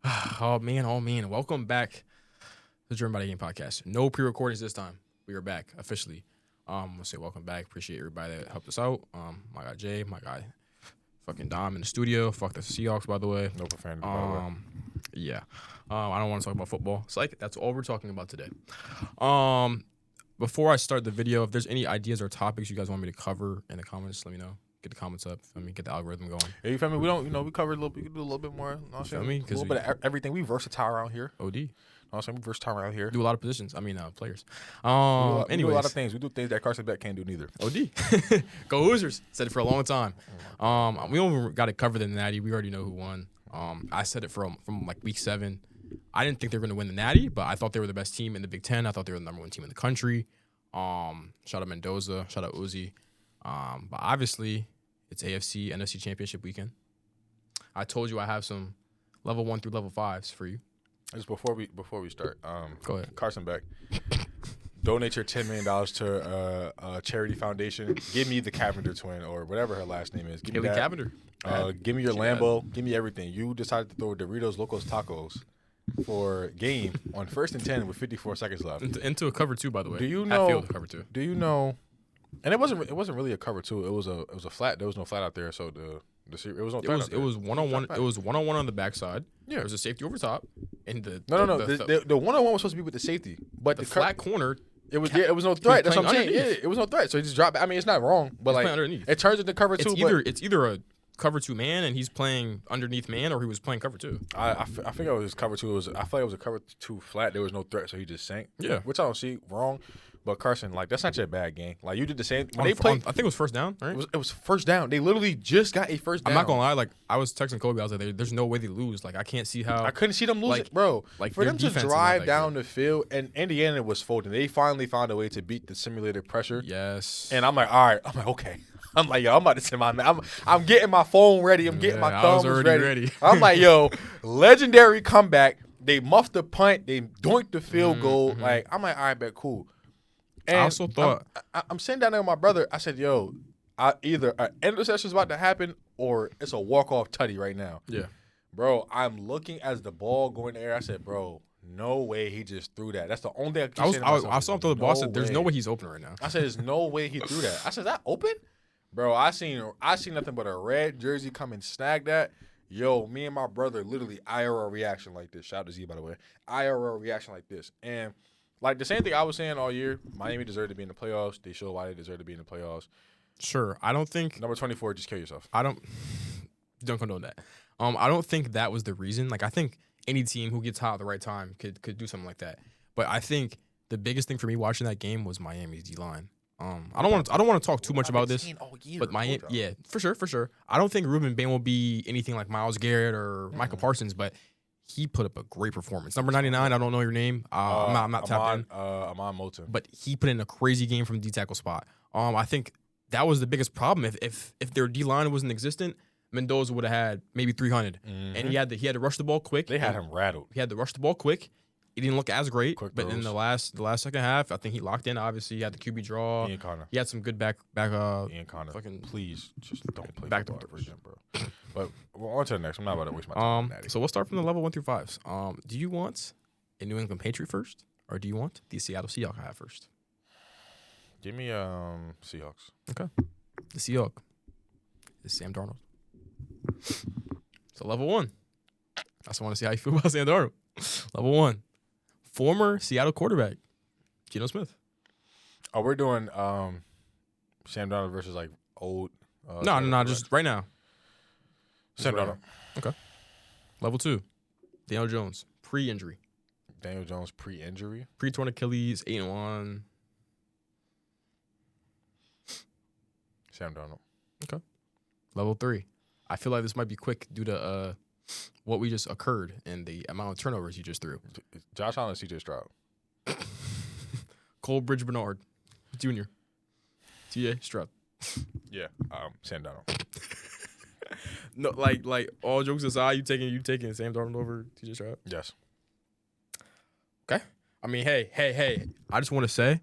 Oh man. Welcome back to the German Body Game Podcast. No pre-recordings this time. We are back officially. We'll say welcome back. Appreciate everybody that helped us out. My guy Jay, my guy fucking Dom in the studio. Fuck the Seahawks, by the way. No profanity, by the way. Yeah. I don't want to talk about football. It's like that's all we're talking about today. Before I start the video, if there's any ideas or topics you guys want me to cover in the comments, let me know. Get the comments up. Get the algorithm going. Yeah, you feel me? We don't, we cover a little. We can do a little bit more. Feel me? A little bit of everything. We versatile around here. OD. We versatile around here. Do a lot of positions. Players. We do a lot of things. We do things that Carson Beck can't do neither. OD. Go Hoosiers. Said it for a long time. We only got to cover the Natty. We already know who won. I said it from like week 7. I didn't think they were going to win the Natty, but I thought they were the best team in the Big Ten. I thought they were the number 1 team in the country. Shout out Mendoza. Shout out Uzi. But obviously, it's AFC, NFC Championship weekend. I told you I have some level 1 through level 5s for you. Just before we start, go ahead. Carson Beck, donate your $10 million to a charity foundation. Give me the Cavender twin or whatever her last name is. Give Haley me that. Cavender. Give me your Lambo. Give me everything. You decided to throw Doritos Locos Tacos for game on 1st and 10 with 54 seconds left. Into a cover 2, by the way. Do you know? At field cover 2. Do you know? And it wasn't really a cover 2. It was a flat. There was no flat out there, so it was no threat out there. It was 1-on-1. It was 1-on-1 on the backside. Yeah. There was a safety over top. And the 1-on-1 was supposed to be with the safety, but the flat corner. It was no threat. That's what I'm saying. Yeah, it was no threat. So he just dropped. I mean, it's not wrong, but like underneath. It turns into cover 2. It's either a cover 2 man and he's playing underneath man, or he was playing cover 2. I think it was cover 2. I feel like it was a cover 2 flat. There was no threat, so he just sank. Yeah, which I don't see wrong. But Carson, like, that's not your bad game. Like, you did the same. When they played, I think it was first down, right? It was first down. They literally just got a first down. I'm not gonna lie. Like, I was texting Kobe. I was like, "There's no way they lose. Like, I can't see how." I couldn't see them losing, bro. Like, for them to drive down the field, and Indiana was folding. They finally found a way to beat the simulated pressure. Yes. And I'm like, all right. I'm like, okay. I'm like, yo, I'm about to send my man. I'm getting my phone ready. I'm getting my thumbs ready. I'm like, yo, legendary comeback. They muffed the punt. They doinked the field goal. Like, I'm like, all right, bet, cool. And I also thought I'm sitting down there with my brother. I said, yo, either an interception is about to happen or it's a walk-off tutty right now. Yeah. Bro, I'm looking as the ball going in the air. I said, bro, no way he just threw that. That's the only thing I saw him throw the ball. I said, there's no way he's open right now. I said, there's no way he threw that. I said, is that open? Bro, I seen nothing but a red jersey come and snag that. Yo, me and my brother literally IRL reaction like this. Shout out to Z, by the way. IRL reaction like this. And like the same thing I was saying all year, Miami deserved to be in the playoffs. They showed why they deserve to be in the playoffs. Sure. I don't think number 24, just kill yourself. Don't condone that. I don't think that was the reason. Like, I think any team who gets hot at the right time could do something like that. But I think the biggest thing for me watching that game was Miami's D-line. I don't want to talk too much about this, but Miami, yeah, for sure. I don't think Ruben Bain will be anything like Myles Garrett or Michael Parsons, but he put up a great performance. Number 99, I don't know your name. I'm not tapped in. Amon Moulton. But he put in a crazy game from the D-tackle spot. I think that was the biggest problem. If their D-line wasn't existent, Mendoza would have had maybe 300. And he had to rush the ball quick. They had him rattled. He had to rush the ball quick. He didn't look as great, but throws. in the last second half, I think he locked in. Obviously, he had the QB draw. Ian Connor. He had some good back. Ian Connor. Please just don't play back ever again, bro. But we're on to the next. I'm not about to waste my time. So we'll start from the level 1 through 5s. Do you want a New England Patriot first, or do you want the Seattle Seahawks have first? Give me Seahawks. Okay. The Seahawks is Sam Darnold. So level 1. I just want to see how you feel about Sam Darnold. Level 1. Former Seattle quarterback, Geno Smith. Oh, we're doing Sam Darnold versus like old. No, just right now. Sam Darnold. Okay. Level 2. Daniel Jones, pre-injury. Daniel Jones pre-injury. Pre-torn Achilles, 8-1. Sam Darnold. Okay. Level 3. I feel like this might be quick due to what we just occurred and the amount of turnovers you just threw. Josh Allen, CJ Stroud. Cole Bridge Bernard Jr. T.J. Stroud. Yeah, Sam Darnold. No, like all jokes aside, you taking Sam Darnold over T.J. Stroud? Yes. Okay. I mean, hey. I just want to say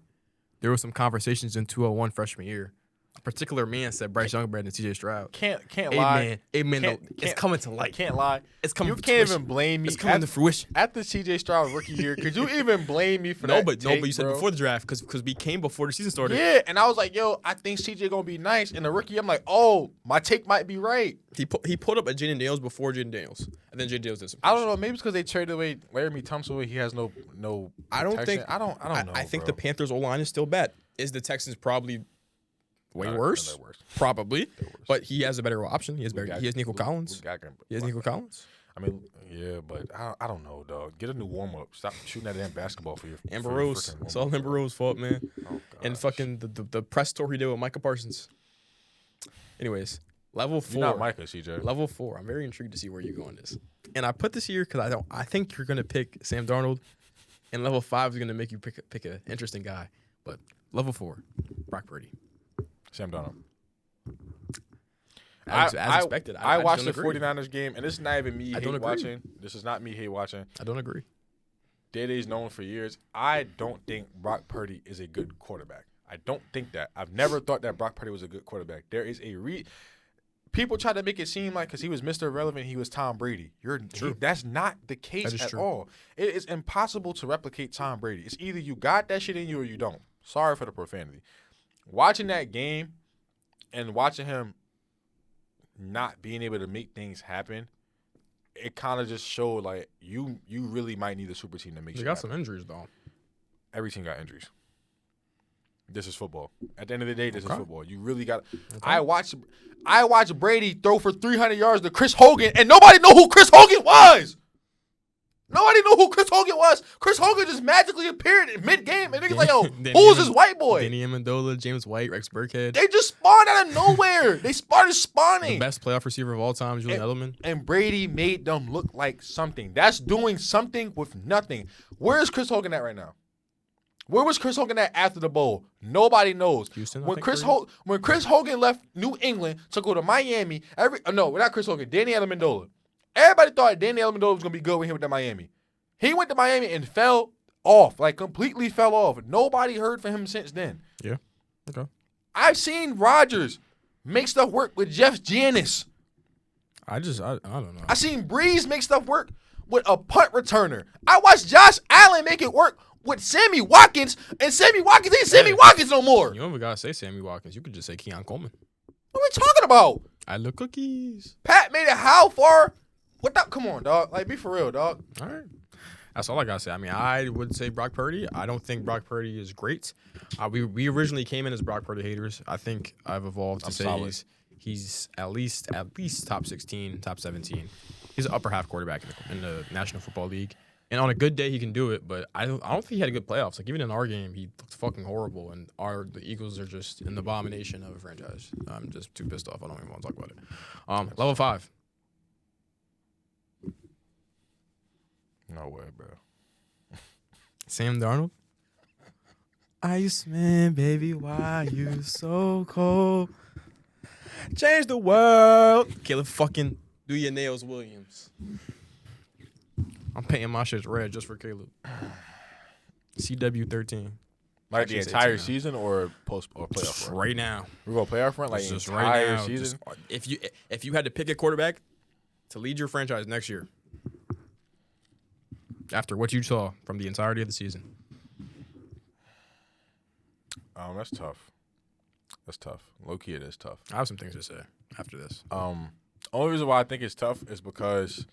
there were some conversations in 201 freshman year A particular man said Bryce Young better than C.J. Stroud. Can't lie. Amen. It's coming to light. Can't lie. It's coming. You to can't fruition. even blame me. It's coming to fruition. At the C.J. Stroud rookie year, could you even blame me for that? But you said bro? before the draft because we came before the season started. Yeah, and I was like, yo, I think C.J. gonna be nice. And the rookie, I'm like, oh, my take might be right. He pulled up a Jaden Daniels before Jaden Daniels, and then Jaden Daniels did some. I don't know. Maybe it's because they traded away Laramie Tunsil. He has no. I don't protection. think. I don't know. I think bro. the Panthers' O-line is still bad. Is the Texans probably way worse? Worse. Probably, but he has a better option. He has Nico Collins. He has Nico Collins. I mean, yeah, but I don't know, dog. Get a new warm up. Stop shooting that damn basketball for your. Amber Rose. It's all Amber Rose's fault, man. Oh, and fucking the press tour he did with Micah Parsons. Anyways, level 4. You're not Micah, CJ. Level 4. I'm very intrigued to see where you go on this. And I put this here because I think you're gonna pick Sam Darnold, and level 5 is gonna make you pick an interesting guy. But level 4, Brock Purdy. Sam Darnold. As expected. I watched the agree. 49ers game, and this is not even me hate watching. This is not me hate watching. I don't agree. Day-Day's known for years. I don't think Brock Purdy is a good quarterback. I don't think that. I've never thought that Brock Purdy was a good quarterback. There is people try to make it seem like because he was Mr. Irrelevant, he was Tom Brady. That's not the case at all. It is impossible to replicate Tom Brady. It's either you got that shit in you or you don't. Sorry for the profanity. Watching that game and watching him not being able to make things happen, it kind of just showed like you really might need a super team to make shit You got happen. some injuries though. Every team got injuries. This is football. At the end of the day, this is football. You really got. Okay. I watched Brady throw for 300 yards to Chris Hogan, and nobody knew who Chris Hogan was. Nobody knew who Chris Hogan was. Chris Hogan just magically appeared in mid-game, and niggas like, yo, who's this white boy? Danny Amendola, James White, Rex Burkhead. They just spawned out of nowhere. They started spawning. The best playoff receiver of all time, Julian Edelman. And Brady made them look like something. That's doing something with nothing. Where is Chris Hogan at right now? Where was Chris Hogan at after the bowl? Nobody knows. Houston. When Chris Hogan left New England to go to Miami, not Chris Hogan, Danny Amendola. Everybody thought Danny Amendola was gonna be good with him with Miami. He went to Miami and fell off, like completely fell off. Nobody heard from him since then. Yeah. Okay. I've seen Rodgers make stuff work with Jeff Janis. I don't know. I seen Breeze make stuff work with a punt returner. I watched Josh Allen make it work with Sammy Watkins, and Sammy Watkins ain't Sammy Watkins no more. You don't even gotta say Sammy Watkins. You could just say Keon Coleman. What are we talking about? I love cookies. Pat made it how far? Come on, dog. Like, be for real, dog. All right. That's all I gotta say. I mean, I would say Brock Purdy. I don't think Brock Purdy is great. We originally came in as Brock Purdy haters. I think I've evolved to say he's at least top 16, top 17. He's an upper half quarterback in the National Football League. And on a good day, he can do it, but I don't think he had a good playoffs. Like, even in our game, he looked fucking horrible, and the Eagles are just an abomination of a franchise. I'm just too pissed off. I don't even want to talk about it. Level 5. No way, bro. Sam Darnold. Iceman, baby, why you so cold? Change the world. Caleb fucking do your nails, Williams. I'm painting my shit red just for Caleb. CW13. Like the entire season or playoff run? Right now. We're going playoff run? Like just entire right now. season? If you had to pick a quarterback to lead your franchise next year, after what you saw from the entirety of the season. That's tough. That's tough. Low-key, it is tough. I have some things to say after this. Only reason why I think it's tough is because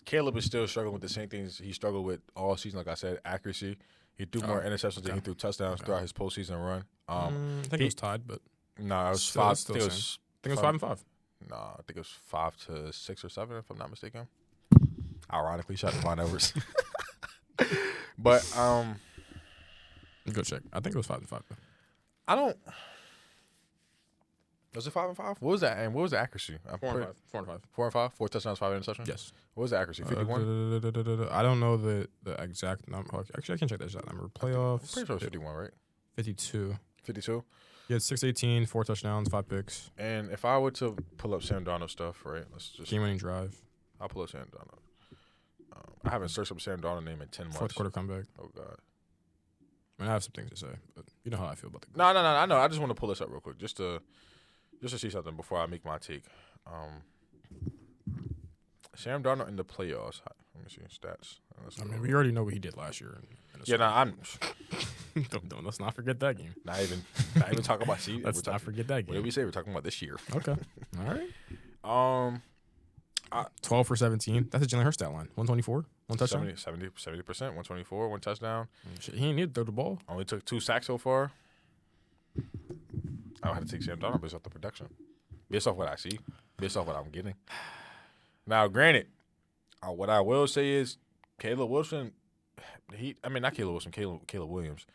Caleb is still struggling with the same things he struggled with all season. Like I said, accuracy. He threw more interceptions than he threw touchdowns throughout his postseason run. I think it was tied, but it was still, 5. still I think it was 5 and 5. No, I think it was 5 to 6 or 7, if I'm not mistaken. Ironically, shout out to Von Edwards. But Go check. I think it was 5 and 5. Though. I don't. Was it 5 and 5? What was that? And what was the accuracy? 4 and 5. 4 and 5. 4 and 5. 4 touchdowns, 5 interceptions. Yes. What was the accuracy? 51. I don't know the exact number. Actually, I can check that shot number. Playoffs. I'm pretty sure it was 51, right? 52. 52. He had 618, 4 touchdowns, 5 picks. And if I were to pull up Sam Darnold stuff, right? Let's just game-winning drive. I'll pull up Sam Darnold. I haven't searched up Sam Darnold name in 10 months. Fourth quarter comeback. Oh God. I have some things to say, but you know how I feel about the No. I know. I just want to pull this up real quick, just to see something before I make my take. Sam Darnold in the playoffs. Let me see his stats. I mean, we already know what he did last year. Let's not forget that game. Not even talking about season. Let's not forget that game. What did we say? We're talking about this year. Okay. All right. 12 for 17. That's a Jalen Hurts stat line. 124, one touchdown. 70%, 124, one touchdown. Shit, he ain't need to throw the ball. Only took 2 sacks so far. I don't have to take Sam Darnold based off the production. Based off what I see. Based off what I'm getting. Now, granted, what I will say is Caleb Wilson, not Caleb Wilson, Caleb Williams.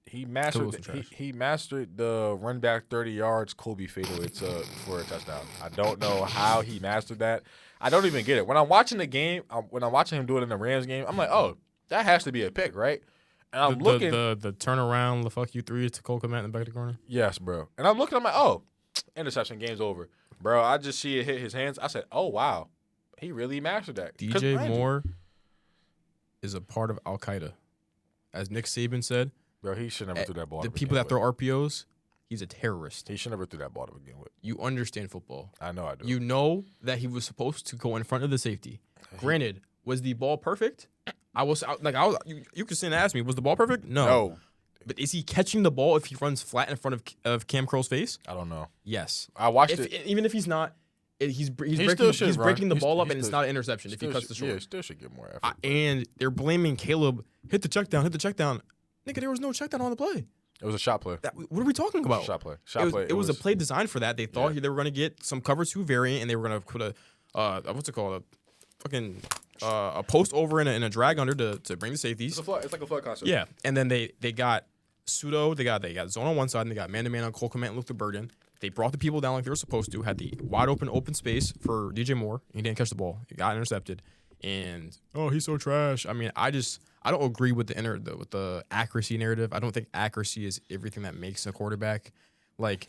He mastered he mastered the run back 30 yards, Kobe fadeaway for a touchdown. I don't know how he mastered that. I don't even get it. When I'm watching the game, when I'm watching him do it in the Rams game, I'm like, oh, that has to be a pick, right? And I'm looking the turnaround, the fuck you three to Cole Kmet in the back of the corner. Yes, bro. And I'm looking, I'm like, oh, interception, game's over, bro. I just see it hit his hands. I said, oh wow, he really mastered that. DJ Moore is a part of Al Qaeda, as Nick Saban said. Bro, he should never threw that ball. The people that throw RPOs, he's a terrorist. He should never threw that ball to begin with. You understand football. I know I do. You know that he was supposed to go in front of the safety. Granted, was the ball perfect? You could sit and ask me, was the ball perfect? No. But is he catching the ball if he runs flat in front of Cam Curl's face? I don't know. Yes. I watched it. Even if he's not, he's breaking the ball up and it's not an interception if he cuts the short. Yeah, he still should get more effort. And they're blaming Caleb. Hit the check down. Nigga, there was no check down on the play. It was a shot play. What are we talking about? Shot play. It was a play designed for that. They thought they were going to get some cover 2 variant, and they were going to put a post over and a drag under to bring the safeties. It's like a flood concept. Yeah, and then they got pseudo. They got zone on one side, and they got man-to-man on Cole Kmet and Luther Burden. They brought the people down like they were supposed to. Had the wide open space for DJ Moore. He didn't catch the ball. He got intercepted. And he's so trash. I mean, I don't agree with the accuracy narrative. I don't think accuracy is everything that makes a quarterback. Like,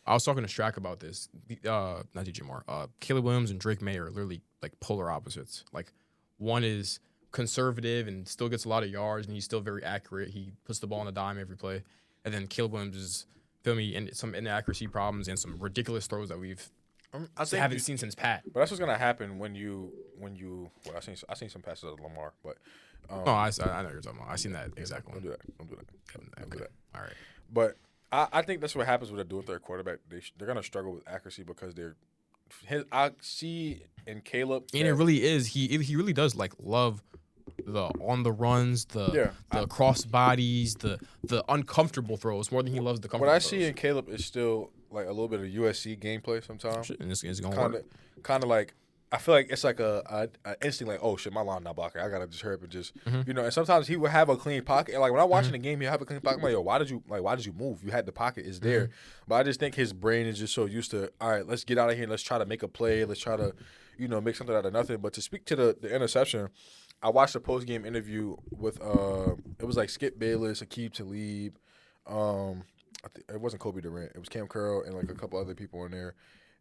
I was talking to Strack about this. Not DJ Moore. Caleb Williams and Drake May are literally like polar opposites. Like, one is conservative and still gets a lot of yards, and he's still very accurate. He puts the ball on a dime every play. And then Caleb Williams is, and some inaccuracy problems and some ridiculous throws that we've haven't seen since Pat. But that's what's gonna happen when you. Well, I seen some passes of Lamar, but. I know what you're talking about. I seen that exact one. Don't do that. Okay. All right. But I think that's what happens with a dual threat quarterback. They're gonna struggle with accuracy because I see in Caleb. And it really is. He really does love the on the runs, the cross bodies, the uncomfortable throws more than he loves the comfortable. What I see in Caleb is still like a little bit of USC gameplay sometimes. And it's gonna work. Kind of like. I feel like it's like a instinct, like, oh shit, my line not blocking. I gotta just hurry up and just, And sometimes he would have a clean pocket. And like when I'm watching the game, he'll have a clean pocket. I'm like, yo, why did you move? You had the pocket is there, but I just think his brain is just so used to, all right, let's get out of here and let's try to make a play. Let's try to, make something out of nothing. But to speak to the interception, I watched a post game interview with it was like Skip Bayless, Aqib Talib, it wasn't Kobe Durant, it was Cam Curl and like a couple other people in there.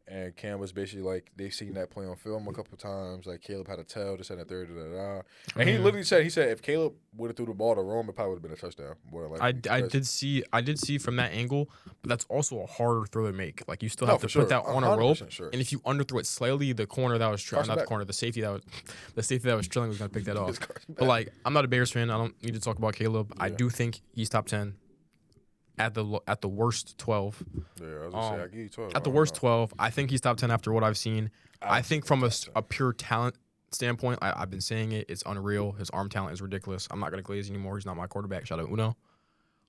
And Cam was basically like, they've seen that play on film a couple of times. Like, Caleb had a tell, this and that, third, And he literally said, if Caleb would have threw the ball to Rome, it probably would have been a touchdown. I did see from that angle, but that's also a harder throw to make. Like, you still have to put that on a rope. Sure. And if you underthrow it slightly, the corner that was the safety that was trailing was going to pick that off. But, like, I'm not a Bears fan. I don't need to talk about Caleb. Yeah. I do think he's top 10. At the worst 12. Yeah, I was gonna say, I give you 12. At the worst 12, I think he's top 10 after what I've seen. I think from a pure talent standpoint, I've been saying it. It's unreal. His arm talent is ridiculous. I'm not gonna glaze anymore. He's not my quarterback. Shout out Uno.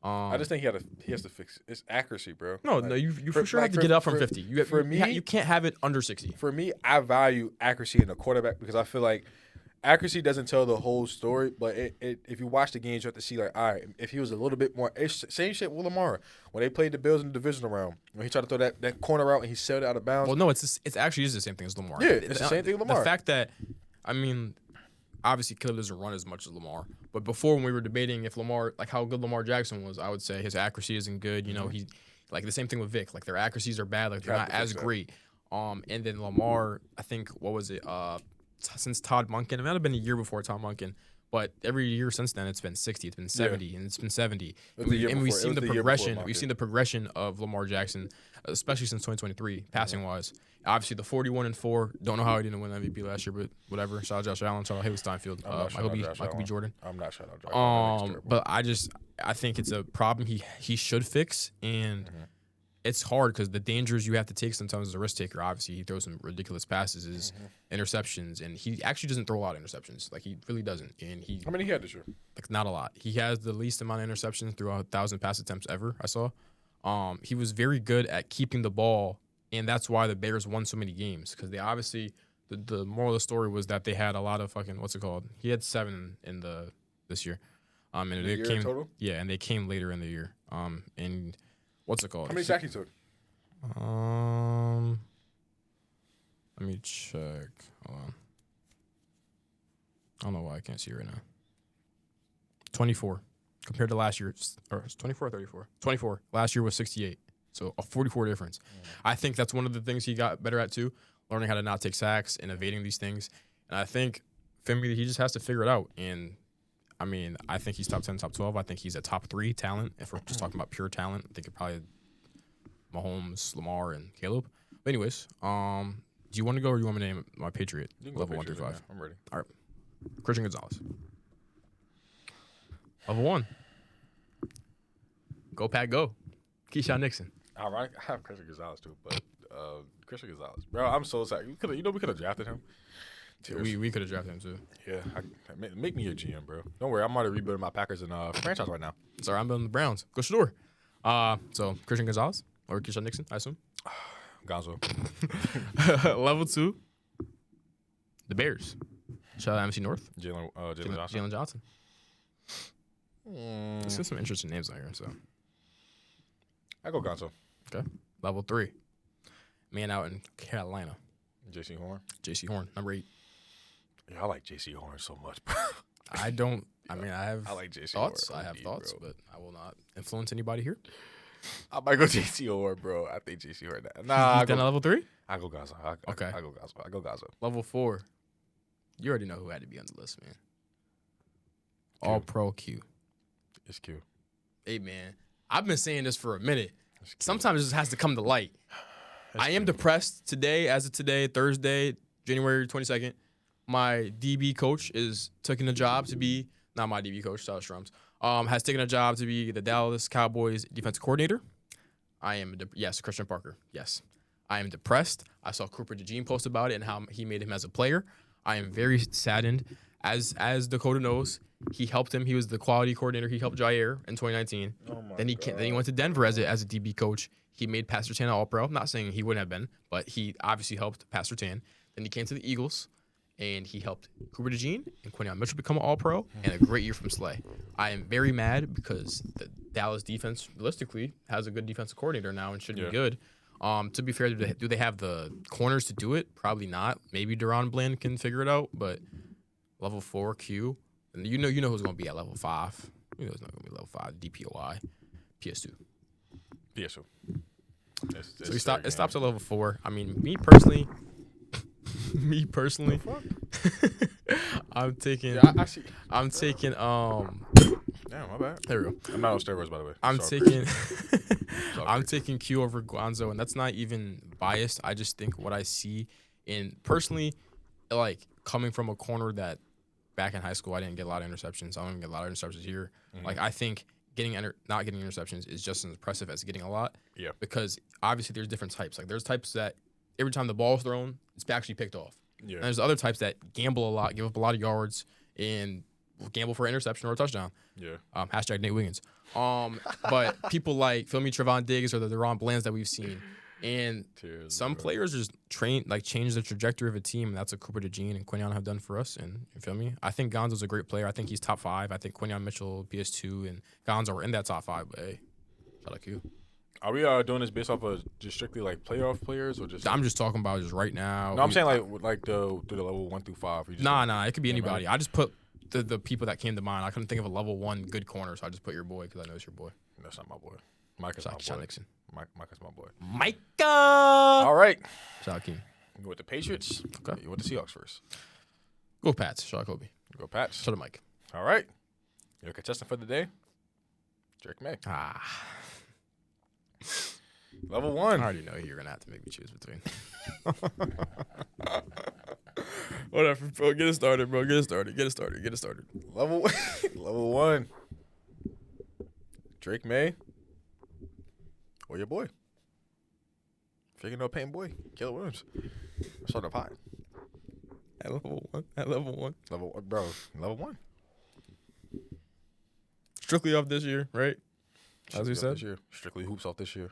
I just think he has to fix his accuracy, bro. No, you for sure have to get up from 50. You can't have it under 60. For me, I value accuracy in a quarterback because I feel like accuracy doesn't tell the whole story, but if you watch the games, you have to see, like, all right, if he was a little bit more – same shit with Lamar. When they played the Bills in the divisional round, when he tried to throw that corner out and he sailed it out of bounds. Well, no, it's actually is the same thing as Lamar. Yeah, it's the same thing as Lamar. The fact that – I mean, obviously Caleb doesn't run as much as Lamar, but before when we were debating if Lamar – like how good Lamar Jackson was, I would say his accuracy isn't good. He – like the same thing with Vic. Like their accuracies are bad. Like they're not as great. And then Lamar, I think, what was it? Since Todd Monken, it might have been a year before Todd Monken, But every year since then, it's been 60, it's been 70, and it's been 70. It was the year And we've before- it seen was the the year progression. before We've Mafia. seen the progression of Lamar Jackson, especially since 2023, passing wise. Obviously, the 41-4. Don't know how he didn't win MVP last year, but whatever. Shout out Josh Allen. Shout out Haley Steinfeld. I'm not Michael B. Josh Michael B. Allen. Jordan. I'm not shut out Josh Allen. But I think it's a problem he should fix, and it's hard because the dangers you have to take sometimes as a risk taker. Obviously, he throws some ridiculous passes, his interceptions, and he actually doesn't throw a lot of interceptions. Like, he really doesn't. And How many he had this year? like, not a lot. He has the least amount of interceptions through 1,000 pass attempts ever, I saw. He was very good at keeping the ball, and that's why the Bears won so many games, because they obviously the moral of the story was that they had a lot of fucking what's it called? He had 7 in this year. And The they year came total? Yeah, and they came later in the year. And what's it called? How many sacks he took? Let me check. Hold on. I don't know why I can't see it right now. 24 compared to last year, or 24 or 34? 24. Last year was 68. So a 44 difference. I think that's one of the things he got better at too, learning how to not take sacks and evading these things. And I think for me, he just has to figure it out. And I mean, I think he's top 10, top 12. I think he's a top 3 talent. If we're just talking about pure talent, I think it probably Mahomes, Lamar, and Caleb. But anyways, do you want to go or do you want me to name my Patriot You can go level 1 through Patriots, 5? man. I'm ready. All right. Christian Gonzalez. Level 1. Go, Pat, go. Keyshawn Nixon. All right, I have Christian Gonzalez too, but Christian Gonzalez, bro, I'm so sad. We could have drafted him. Tears. We could have drafted him too. Yeah, make me your GM, bro. Don't worry, I'm already rebuilding my Packers and franchise right now. Sorry, I'm building the Browns. Go Shador. So Christian Gonzalez or Keyshawn Nixon, I assume. Gonzo. Level 2. The Bears. Shout out MC North. Jalen Johnson. Jalen Johnson. Let's get some interesting names on here. So I go Gonzo. okay. Level 3. Man out in Carolina. J.C. Horn. J.C. Horn, number 8. Yeah, I like J.C. Horn so much, bro. I don't. I mean, I have I like J.C. thoughts. Horn. I have OD, thoughts, bro. but I will not influence anybody here. I might go J.C. Horn, bro. I think J.C. Horn. Nah, Then level 3. I go Gonzo. Okay. I go Gonzo. I go Gonzo. Level 4. You already know who had to be on the list, man. All Pro Q. It's cute. Hey, man. I've been saying this for a minute. It's cute. Sometimes it just has to come to light. I am depressed today, as of today, Thursday, January 22nd. My DB coach is taking a job to be, not my DB coach, Silas Strums, has taken a job to be the Dallas Cowboys defensive coordinator. I am, yes, Christian Parker, yes. I am depressed. I saw Cooper DeJean post about it and how he made him as a player. I am very saddened. As Dakota knows, he helped him. He was the quality coordinator. He helped Jair in 2019. Then he went to Denver as a DB coach. He made Pat Surtain All-Pro. I'm not saying he wouldn't have been, but he obviously helped Pat Surtain. Then he came to the Eagles, and he helped Cooper DeJean and Quinyon Mitchell become an All-Pro, and a great year from Slay. I am very mad because the Dallas defense, realistically, has a good defensive coordinator now and should be good. To be fair, do they have the corners to do it? Probably not. Maybe Deron Bland can figure it out, but level 4 Q, and you know who's going to be at level 5. You know who's not going to be level 5. DPOI, PS2. PSO. So it stops at level 4. I mean, me personally, I'm taking. Yeah, I'm taking. Damn, my bad. There we go. I'm not on steroids, by the way. I'm Sorry, taking. Sorry. I'm taking Q over Gonzo, and that's not even biased. I just think what I see in personally, like coming from a corner that back in high school I didn't get a lot of interceptions. I don't even get a lot of interceptions here. Like I think not getting interceptions is just as impressive as getting a lot. Yeah. Because obviously there's different types. Like there's types that every time the ball's thrown, it's actually picked off. Yeah. And there's other types that gamble a lot, give up a lot of yards, and gamble for an interception or a touchdown. Yeah. Hashtag Nate Wiggins. But people like Trevon Diggs or the Deron Blands that we've seen. And some players just change the trajectory of a team, and that's what Cooper DeJean and Quinyon have done for us. And you feel me? I think Gonzo's a great player. I think he's top 5. I think Quinyon Mitchell, PS2, and Gonzo are in that top 5. But hey, shout out Q. Are we doing this based off of just strictly like playoff players or just? I'm just talking about just right now. No, I'm saying like the level 1 through 5. Nah, it could be anybody. I just put the people that came to mind. I couldn't think of a level 1 good corner, so I just put your boy because I know it's your boy. That's not my boy. Mike is Shout my out Keyshawn boy. Nixon. Mike is my boy. Micah. All right. Shout out King. You go with the Patriots. Okay. You go with the Seahawks first. Go Pats. Shout out Kobe. You go Pats. Shout out Mike. All right. Your contestant for the day, Drake May. Level 1. I already know you're gonna have to make me choose between. Whatever, bro. Get it started, bro. Get it started. Level 1. Drake May. Or your boy. Figure no pain boy. Killer Williams. Sort of high. At level 1. Level 1, bro. Level 1. Strictly off this year, right? As we said. This year. Strictly hoops off this year.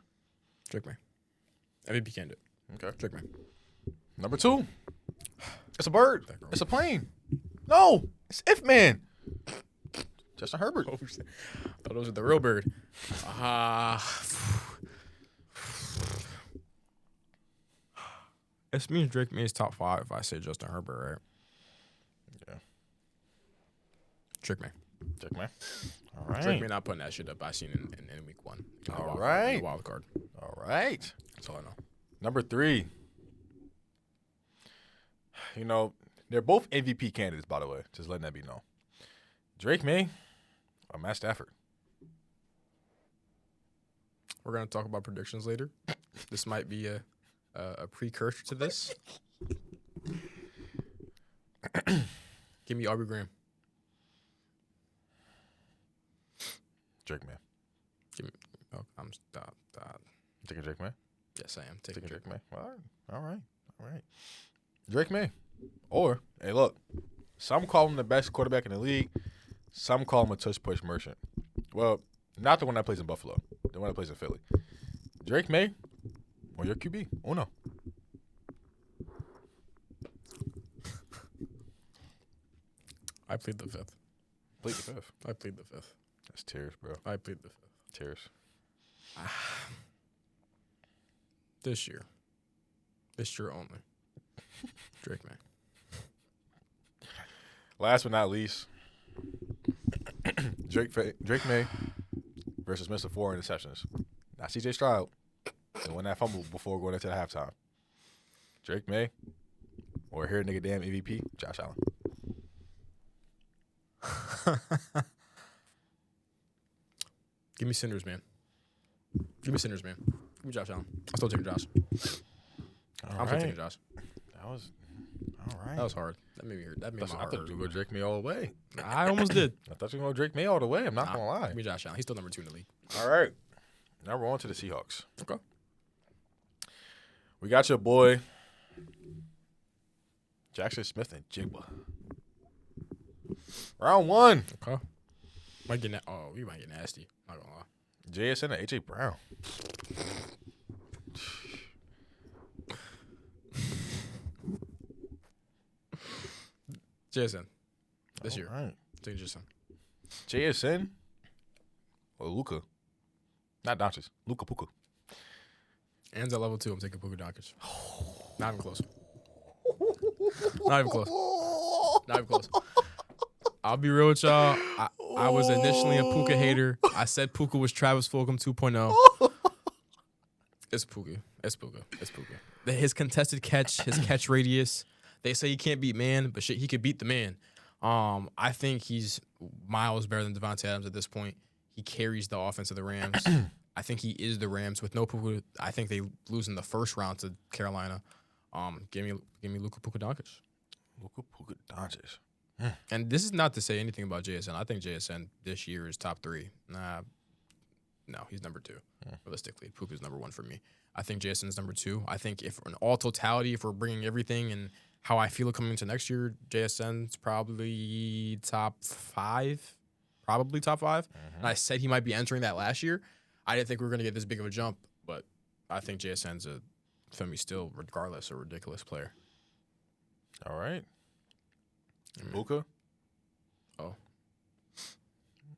Drake May. MVP candidate. Okay. Drake May. Number 2. It's a bird. It's a plane. No. It's If Man. Justin Herbert. Oh, shit. I thought those were the real bird. This means Drake May's top 5 if I say Justin Herbert, right? Yeah. Drake May. Drake May. All right. Drake May not putting that shit up I seen in week 1. All right. Wild card. All right. That's all I know. Number 3. You know, they're both MVP candidates, by the way. Just letting that be known. Drake May or Matt Stafford. We're going to talk about predictions later. This might be a precursor to this. Give me Aubrey Graham. Drake May. Give me. Oh, I'm Taking Drake May? Yes, I am taking Drake May. All right. Drake May. Or, hey, look, some call him the best quarterback in the league. Some call him a tush-push merchant. Well, not the one that plays in Buffalo. The one that plays in Philly. Drake May or your QB. Uno. I plead the 5th. Plead the 5th. I plead the 5th. That's tears, bro. I plead the 5th. Tears. This year only. Drake May. Last but not least, Drake May versus Mr. 4 interceptions. Not C.J. Stroud. And won that fumble before going into the halftime. Drake May or here nigga damn MVP, Josh Allen. Give me Cinders, man. Give me Josh Allen. I'm still taking Josh. I'm still taking Josh. That was all right. That was hard. That made me hurt. That made my I heart thought hurt. you were going to Drake May all the way. I almost did. I thought you were going to Drake May all the way. I'm not going to lie. Give me Josh Allen. He's still number 2 in the league. All right. Now we're on to the Seahawks. Okay. We got your boy, Jackson Smith and Jigba. Round 1. Okay. We might get nasty. Not gonna lie. JSN and A.J. Brown. JSN. This year. Right. Take JSN. JSN or Luka? Not Doncic. Luka Puka. Ends at level 2. I'm taking Puka Doncic. Not even close. Not even close. I'll be real with y'all. I was initially a Puka hater. I said Puka was Travis Fulgham 2.0. It's Puka. His contested catch, his catch radius. They say he can't beat man, but shit, he could beat the man. I think he's miles better than Devontae Adams at this point. He carries the offense of the Rams. I think he is the Rams. With no Puka, I think they lose in the first round to Carolina. Give me Luka Puka Doncic. Luka Puka Doncic. And this is not to say anything about JSN. I think JSN this year is top 3. No, he's number 2. Realistically, Puka's number 1 for me. I think JSN's number 2. I think if in all totality, if we're bringing everything and how I feel coming into next year, JSN's probably top 5. Probably top 5. And I said he might be entering that last year. I didn't think we were going to get this big of a jump, but I think JSN's for me still, regardless, a ridiculous player. All right. Luka? Oh.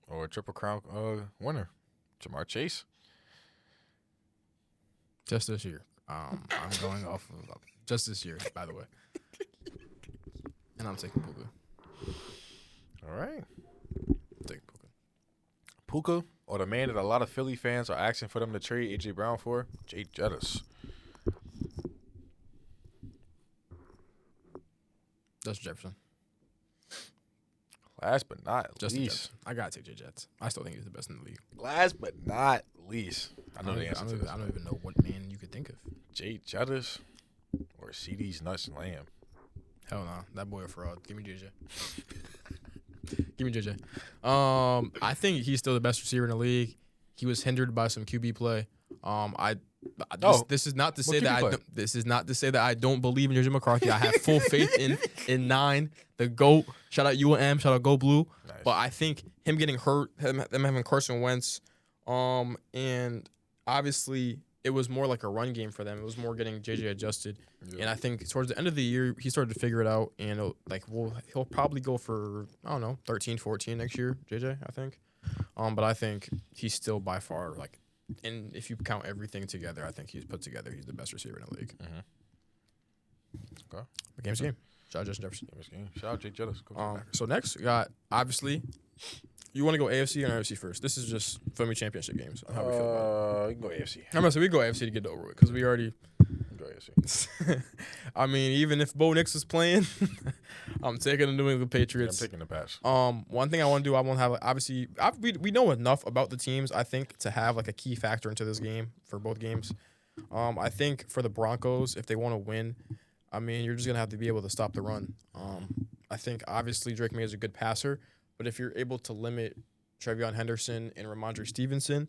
Or a Triple Crown winner, Jamar Chase? Just this year. I'm going off of just this year, by the way. And I'm taking Puka. All right. I'm taking Puka. Puka or the man that a lot of Philly fans are asking for them to trade A.J. Brown for, Jay Jettis. Justin Jefferson. Last but not Just least. I gotta take Jets. I still think he's the best in the league. Last but not least. I know the answer to this. I don't even know what man you could think of. Jay Jettis or CD's Nuts and Lamb. Hell no, that boy a fraud. Give me JJ. Give me JJ. I think he's still the best receiver in the league. He was hindered by some QB play. This is not to say that I don't believe in JJ McCarthy. I have full faith in 9, the GOAT. Shout out UM. Shout out Go Blue. Nice. But I think him getting hurt, them having Carson Wentz, and obviously it was more like a run game for them. It was more getting JJ adjusted. Yep. And I think towards the end of the year, he started to figure it out. And he'll probably go for, I don't know, 13, 14 next year, JJ, I think. But I think he's still by far, like, and if you count everything together, I think he's put together. He's the best receiver in the league. Mm-hmm. Okay. The game's game. Shout out Justin Jefferson. Shout out Jay Jettis. So next, we got, obviously, you want to go AFC or NFC first? This is just for me championship games. How we feel about it. You can go AFC. I'm gonna say we go AFC to get it over with because we already. Go AFC. I mean, even if Bo Nix is playing, I'm taking the New England Patriots. Yeah, I'm taking the pass. One thing I want to do, I want to have obviously we know enough about the teams. I think to have like a key factor into this game for both games. I think for the Broncos, if they want to win, I mean, you're just gonna have to be able to stop the run. I think obviously Drake May is a good passer. But if you're able to limit Trevion Henderson and Ramondre Stevenson,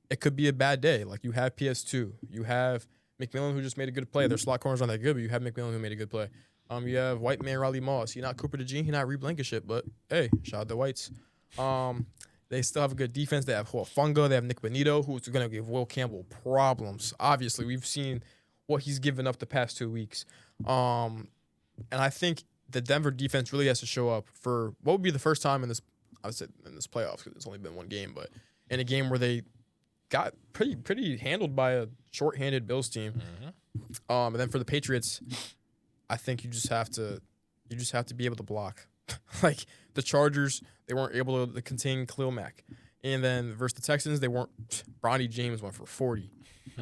it could be a bad day. Like, you have PS2. You have McMillan, who just made a good play. Their slot corners aren't that good, but you have McMillan, who made a good play. You have White Man Riley Moss. He's not Cooper DeJean. He's not Reed Blankenship, but, hey, shout out the Whites. They still have a good defense. They have Huafunga. They have Nick Benito, who's going to give Will Campbell problems. Obviously, we've seen what he's given up the past 2 weeks. And I think the Denver defense really has to show up for what would be the first time in this, I would say in this playoffs, because it's only been one game, but in a game where they got pretty handled by a shorthanded Bills team. Mm-hmm. And then for the Patriots, I think you just have to be able to block. Like the Chargers, they weren't able to contain Khalil Mack, and then versus the Texans, they weren't. Bronny James went for 40.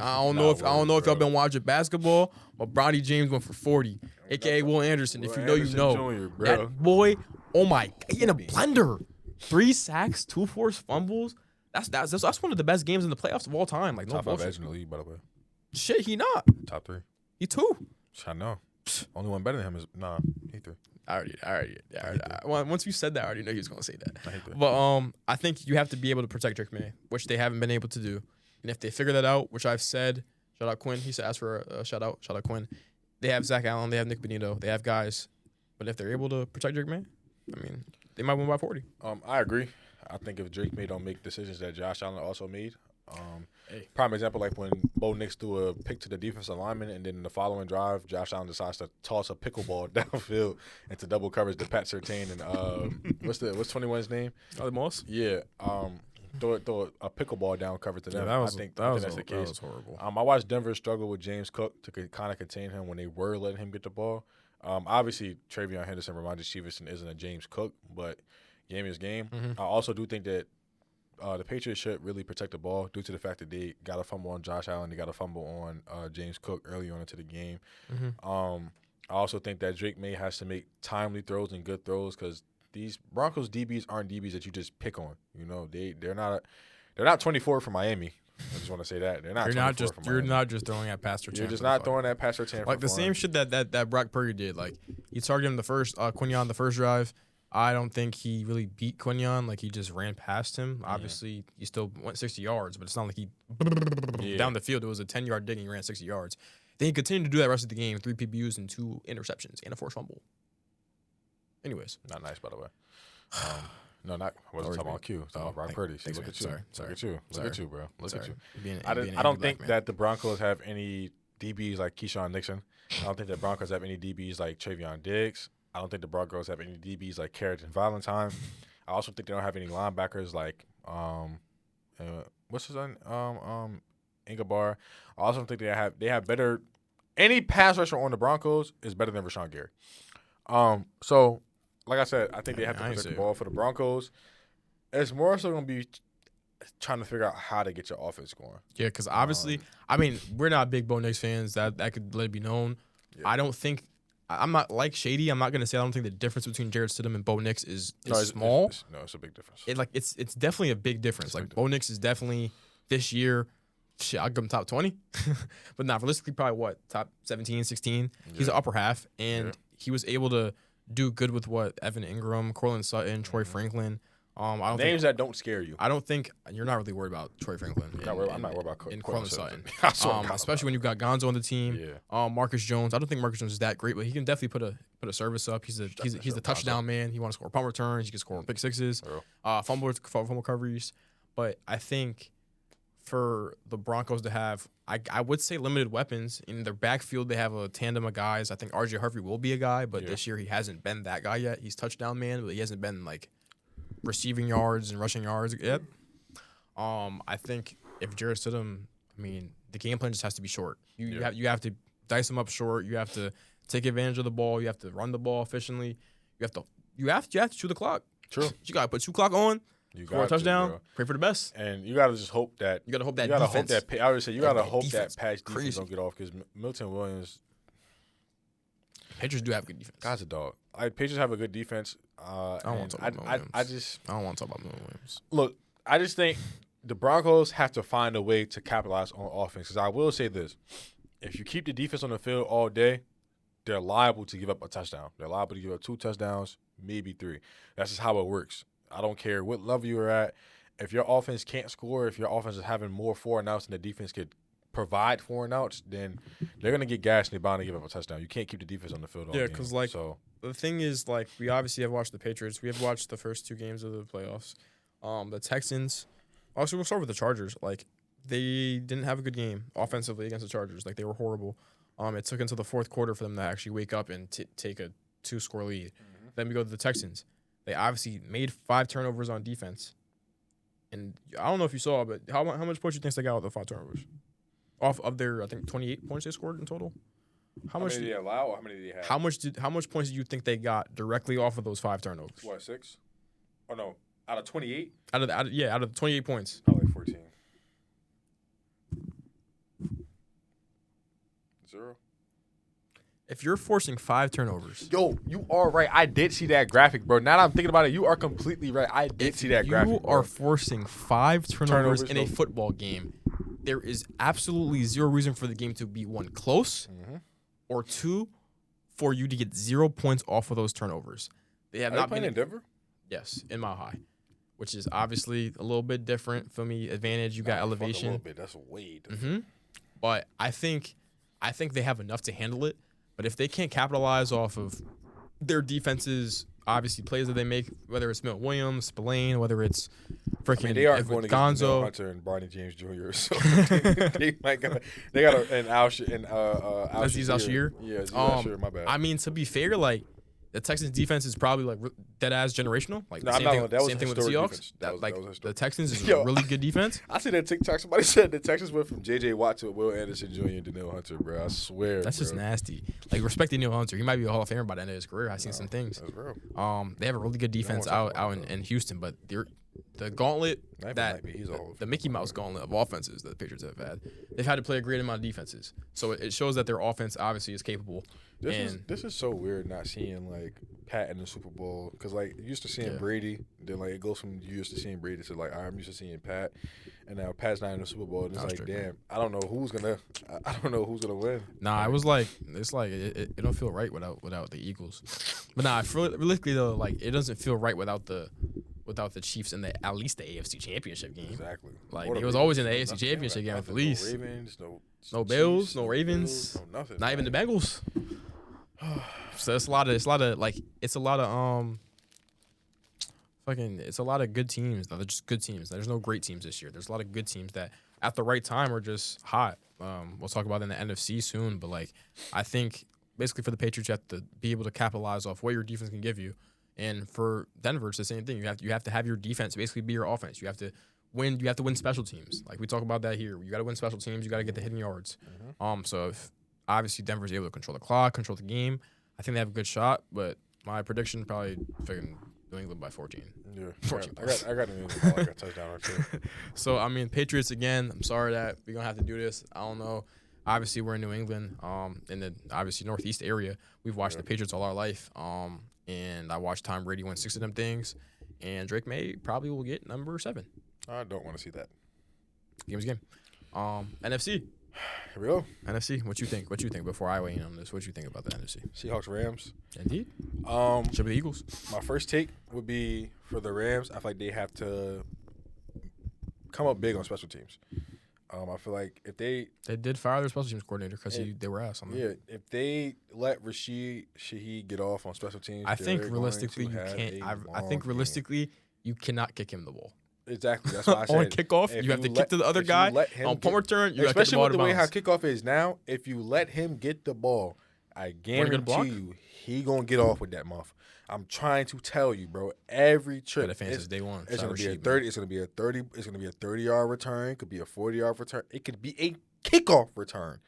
I don't know if y'all been watching basketball, but Bronny James went for 40, aka Will Anderson. If you know, you know. Jr., bro. That boy, oh my, in a blender. 3 sacks, 2 forced fumbles. That's one of the best games in the playoffs of all time. Like, no top 5 bullshit. edge in the league, by the way. Shit, he not. Top 3. He 2. I know. Only one better than him is he 3. Once you said that, I already know he was gonna say that. But I think you have to be able to protect Drake May, which they haven't been able to do. And if they figure that out, which I've said, shout out Quinn. He asked for a shout out Quinn. They have Zach Allen, they have Nick Benito, they have guys. But if they're able to protect Drake May, I mean, they might win by 40. I agree. I think if Drake May don't make decisions that Josh Allen also made. Prime example, like when Bo Nix threw a pick to the defensive lineman, and then in the following drive, Josh Allen decides to toss a pickleball downfield into double coverage to Pat Surtain and what's 21's name? Riley Moss. Yeah. Throw a pickleball down cover to them. I think that's the case. That was horrible. I watched Denver struggle with James Cook to kind of contain him when they were letting him get the ball. Obviously, Trevion Henderson, Ramondre Stevenson isn't a James Cook, but game is game. Mm-hmm. I also do think that the Patriots should really protect the ball due to the fact that they got a fumble on Josh Allen. They got a fumble on James Cook early on into the game. Mm-hmm. I also think that Drake May has to make timely throws and good throws because these Broncos DBs aren't DBs that you just pick on. You know, they're not 24 for Miami. I just want to say that they're not. You're not just throwing at Pastor. You're just not throwing at Pastor Tan. Like the same shit that Brock Purdy did. Like he targeted him the first Quinyon the first drive. I don't think he really beat Quinyon. Like he just ran past him. Mm-hmm. Obviously, he still went 60 yards, but it's not like he down the field. It was a 10-yard dig and he ran 60 yards. Then he continued to do that rest of the game. 3 PBUs and 2 interceptions and a forced fumble. Anyways, not nice by the way. No, not. I wasn't talking about Q. I was talking about Brock Purdy. Look at you. Look at you. Look at you, bro. Look at you. I don't think that the Broncos have any DBs like Keyshawn Nixon. I don't think the Broncos have any DBs like Travion Diggs. I don't think the Broncos have any DBs like Carrington Valentine. I also think they don't have any linebackers like what's his name? Ingabar. I also think they have better. Any pass rusher on the Broncos is better than Rashawn Gary. So. Like I said, I think they have to protect the ball for the Broncos. It's more so going to be trying to figure out how to get your offense going. Yeah, because obviously, I mean, we're not big Bo Nix fans. That could let it be known. Yeah. I don't think I'm not like Shady. I'm not gonna say I don't think the difference between Jared Stidham and Bo Nix is small. It's a big difference. It's definitely a big difference. Like Bo Nix is definitely this year. Shit, I'll give him top 20, but not realistically probably what top 17, 16. Yeah. He's the upper half, and he was able to do good with what Evan Ingram, Cortland Sutton, Troy Franklin. I don't names that don't scare you. I don't think you're not really worried about Troy Franklin. I'm not worried about Cortland Sutton. Especially when you've got Gonzo on the team. Yeah. Marcus Jones. I don't think Marcus Jones is that great, but he can definitely put a service up. He's the touchdown man. He wants to score punt returns. He can score pick sixes, fumble recoveries. But I think for the Broncos to have, I would say limited weapons in their backfield. They have a tandem of guys. I think RJ Harvey will be a guy, but this year he hasn't been that guy yet. He's touchdown man, but he hasn't been like receiving yards and rushing yards yet. I think if Jared Stidham, I mean, the game plan just has to be short. You have to dice him up short. You have to take advantage of the ball. You have to run the ball efficiently. You have to chew the clock. True. You gotta put 2 clock on. You score a touchdown. Pray for the best. And you gotta just hope that. You gotta hope that defense. I would say you gotta hope that Pat's defense don't get off because Milton Williams. Patriots do have good defense. Guy's a dog. Patriots have a good defense. I don't want to talk about Williams. I don't want to talk about Williams. Look, I just think the Broncos have to find a way to capitalize on offense. Because I will say this: if you keep the defense on the field all day, they're liable to give up a touchdown. They're liable to give up 2 touchdowns, maybe 3. That's just how it works. I don't care what level you're at. If your offense can't score, if your offense is having more 4 and outs than the defense could provide 4 and outs, then they're going to get gassed and they're bound to give up a touchdown. You can't keep the defense on the field all game. Because, the thing is, we obviously have watched the Patriots. We have watched the first 2 games of the playoffs. The Texans – actually, we'll start with the Chargers. They didn't have a good game offensively against the Chargers. They were horrible. It took until the 4th quarter for them to actually wake up and take a 2-score lead. Mm-hmm. Then we go to the Texans. They obviously made 5 turnovers on defense. And I don't know if you saw, but how much points do you think they got with the 5 turnovers? Off of their, I think, 28 points they scored in total? How much did they allow or how many did they have? How much points do you think they got directly off of those 5 turnovers? What, 6? Oh, no. Out of 28? Out of the 28 points. Probably 14. 0. If you're forcing 5 turnovers. Yo, you are right. I did see that graphic, bro. Now that I'm thinking about it, you are completely right. I did see that graphic. You are forcing 5 turnovers in a football game. There is absolutely 0 reason for the game to be 1 close or 2 for you to get 0 points off of those turnovers. They have not playing in Denver? Yes, in Mile High, which is obviously a little bit different for me. Advantage, you got elevation. A little bit. That's way different. But I think they have enough to handle it. But if they can't capitalize off of their defenses, obviously plays that they make, whether it's Milton Williams, Spillane, whether it's freaking they are going against Gonzo, Hunter and Barney James Jr. So they got an Aziz Al-Shir. Yeah, Aziz Al-Shir. My bad. I mean, to be fair, the Texans defense is probably dead ass generational. Same thing with the Seahawks. The Texans is a really good defense. I see that TikTok. Somebody said the Texans went from J.J. Watt to Will Anderson Jr. and Daniil Hunter, bro. I swear. That's just nasty. Respect Daniil Hunter. He might be a Hall of Famer by the end of his career. I've seen some things. That's real. They have a really good defense out in Houston, but the gauntlet the Mickey Mouse gauntlet of offenses that the Patriots have had, they've had to play a great amount of defenses. So it shows that their offense obviously is capable. This is so weird not seeing Pat in the Super Bowl because you used to seeing Brady, then it goes from you used to seeing Brady to I'm used to seeing Pat, and now Pat's not in the Super Bowl, and it's damn, I don't know who's gonna win. Nah, it don't feel right without the Eagles, but realistically though, it doesn't feel right without the Chiefs in at least the AFC Championship game. Exactly. It was always in the AFC Championship game at least. No Ravens, no Bills, no Ravens, no nothing. Not even the Bengals. So it's a lot of good teams. They're just good teams. There's no great teams this year. There's a lot of good teams that at the right time are just hot. We'll talk about in the NFC soon, but I think basically for the Patriots you have to be able to capitalize off what your defense can give you. And for Denver, it's the same thing. You have to have your defense basically be your offense. You have to win. You have to win special teams. We talk about that here. You got to win special teams. You got to get the hidden yards. So if obviously Denver's able to control the clock, control the game, I think they have a good shot. But my prediction probably freaking New England by 14. Yeah, 14. I got New England by a touchdown or 2. So I mean, Patriots again. I'm sorry that we're gonna have to do this. I don't know. obviously we're in New England, in the obviously Northeast area. We've watched the Patriots all our life, and I watched Tom Brady win 6 of them things, and Drake May probably will get number 7. I don't want to see that. Game's game. NFC. Here we go. NFC. What you think? What you think before I weigh in on this? What you think about the NFC? Seahawks, Rams. Indeed. Should be the Eagles. My first take would be for the Rams. I feel like they have to come up big on special teams. I feel like if they did fire their special teams coordinator because they were ass on them. Yeah, if they let Rashid Shaheed get off on special teams, I think realistically you can't. I think realistically you cannot kick him the ball. Exactly. That's why I said on kickoff, you have to kick to the other guy. On punt return, you got to kick the ball especially with the way how bounds. kickoff is now. If you let him get the ball, I guarantee you he gonna get off with that muff. I'm trying to tell you, bro. Every trip, The fans is day one. it's gonna be a 30. It's gonna be a 30. It's gonna be a 30-yard return. It could be a 40-yard return. It could be a kickoff return.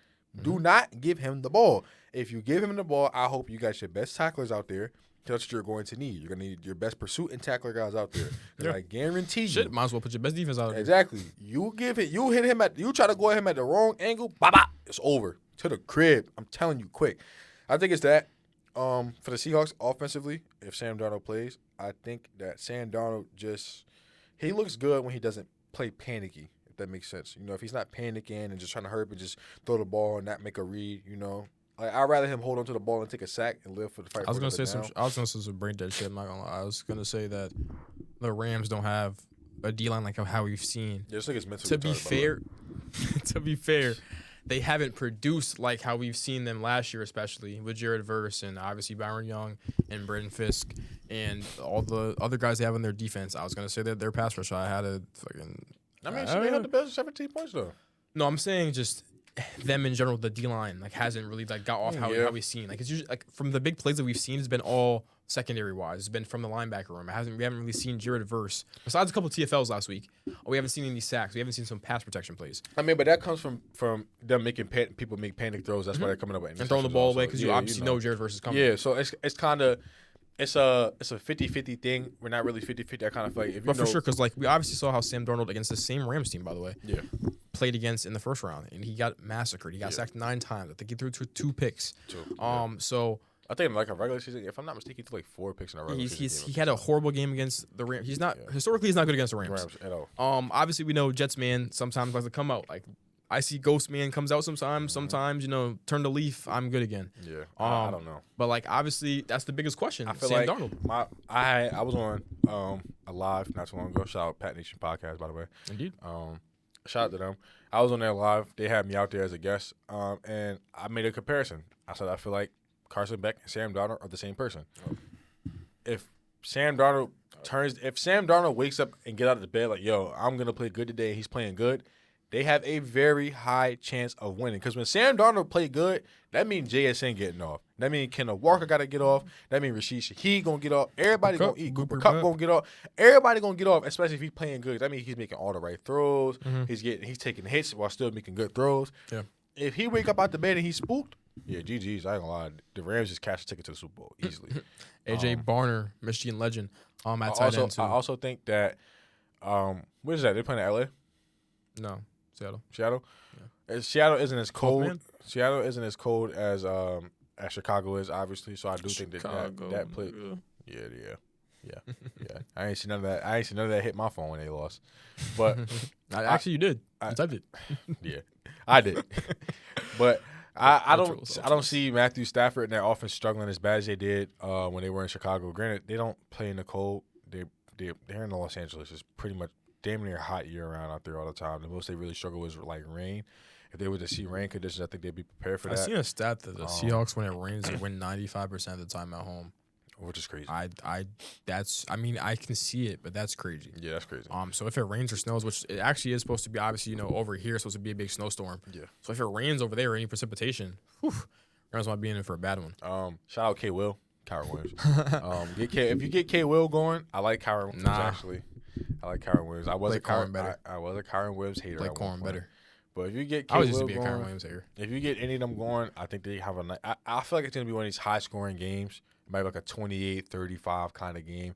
Do not give him the ball. If you give him the ball, I hope you got your best tacklers out there. That's what you're going to need. You're going to need your best pursuit and tackler guys out there. Yeah. I guarantee you. Shit, might as well put your best defense out there. Exactly. You hit him you try to go at him at the wrong angle, it's over. To the crib. I'm telling you quick. I think it's that. For the Seahawks offensively, if Sam Darnold plays, I think that Sam Darnold he looks good when he doesn't play panicky, if that makes sense. If he's not panicking and just trying to hurry up and just throw the ball and not make a read, Like, I'd rather him hold on to the ball and take a sack and live for the fight. I was gonna say some brain dead shit. I'm not gonna lie. I was gonna say that the Rams don't have a D line like how we've seen. Yeah, this nigga's mentally To be retarded, to be fair, they haven't produced like how we've seen them last year, especially with Jared Verse and obviously Byron Young and Braden Fisk and all the other guys they have on their defense. I was gonna say that their pass rush. I had a fucking. I mean, they had the best 17 points though. No, I'm saying just them in general. The D line hasn't really got off how we've seen. Like it's usually like from the big plays that we've seen, it's been all secondary wise. It's been from the linebacker room. We haven't really seen Jared Verse besides a couple of TFLs last week. We haven't seen any sacks. We haven't seen some pass protection plays. I mean, but that comes from them making people make panic throws. That's why they're coming up with and throwing the ball away because you obviously know Jared Verse is coming. Yeah, so it's kind of. It's a 50-50 thing. We're not really 50-50. I kind of feel like for sure, because like we obviously saw how Sam Darnold against the same Rams team, by the way, played against in the first round, and he got massacred. He got sacked 9 times. I think he threw 2 picks. So I think like a regular season, if I'm not mistaken, he threw like 4 picks in a regular season. He had a horrible game against the Rams. He's not historically he's not good against the Rams at all. Obviously we know Jets man sometimes likes to come out like. I see Ghost Man comes out sometimes. Sometimes, turn the leaf. I'm good again. Yeah, I don't know. But like, obviously, that's the biggest question. I feel Sam like Darnold. I was on a live not too long ago. Shout out Pat Nation podcast, by the way. Indeed. Shout out to them. I was on there live. They had me out there as a guest, and I made a comparison. I said I feel like Carson Beck and Sam Darnold are the same person. If Sam Darnold wakes up and get out of the bed like, yo, I'm gonna play good today, and he's playing good. They have a very high chance of winning. Because when Sam Darnold play good, that means JSN getting off. That means Kenneth Walker got to get off. That means Rashid Shaheed going to get off. Everybody going to eat. Cooper Kupp going to get off. Everybody going to get off, especially if he's playing good. That means he's making all the right throws. He's taking hits while still making good throws. Yeah. If he wake up out the bed and he's spooked, GG's. I ain't going to lie. The Rams just cash a ticket to the Super Bowl easily. AJ Barner, Michigan legend. At tight end too. I also think that, what is that? They're playing in L.A.? No. Seattle? Yeah. Seattle isn't as cold. Man. Seattle isn't as cold as Chicago is, obviously. So I do think that play. Yeah. I ain't seen none of that. I ain't seen none of that hit my phone when they lost. But actually, you did. You typed it. Yeah, I did. But I don't see Matthew Stafford and their offense struggling as bad as they did when they were in Chicago. Granted, they don't play in the cold. They're in Los Angeles. It's pretty much damn near hot year round out there all the time. The most they really struggle is like rain. If they were to see rain conditions, I think they'd be prepared for that. I seen a stat that the Seahawks, when it rains, they win 95% of the time at home, which is crazy. I can see it, but that's crazy. Yeah, that's crazy. So if it rains or snows, which it actually is supposed to be, obviously, over here, it's supposed to be a big snowstorm. Yeah. So if it rains over there, any precipitation, Rams might be in for a bad one. Shout out K. Will, Kyron Williams. If you get K. Will going, I like Kyron Williams actually. I like Kyron Williams. I was a Kyron Williams hater. I like Corin better. But if you get I was used to be a Kyron Williams hater. If you get any of them going, I think they have a nice. I feel like it's going to be one of these high-scoring games. It might be like a 28-35 kind of game.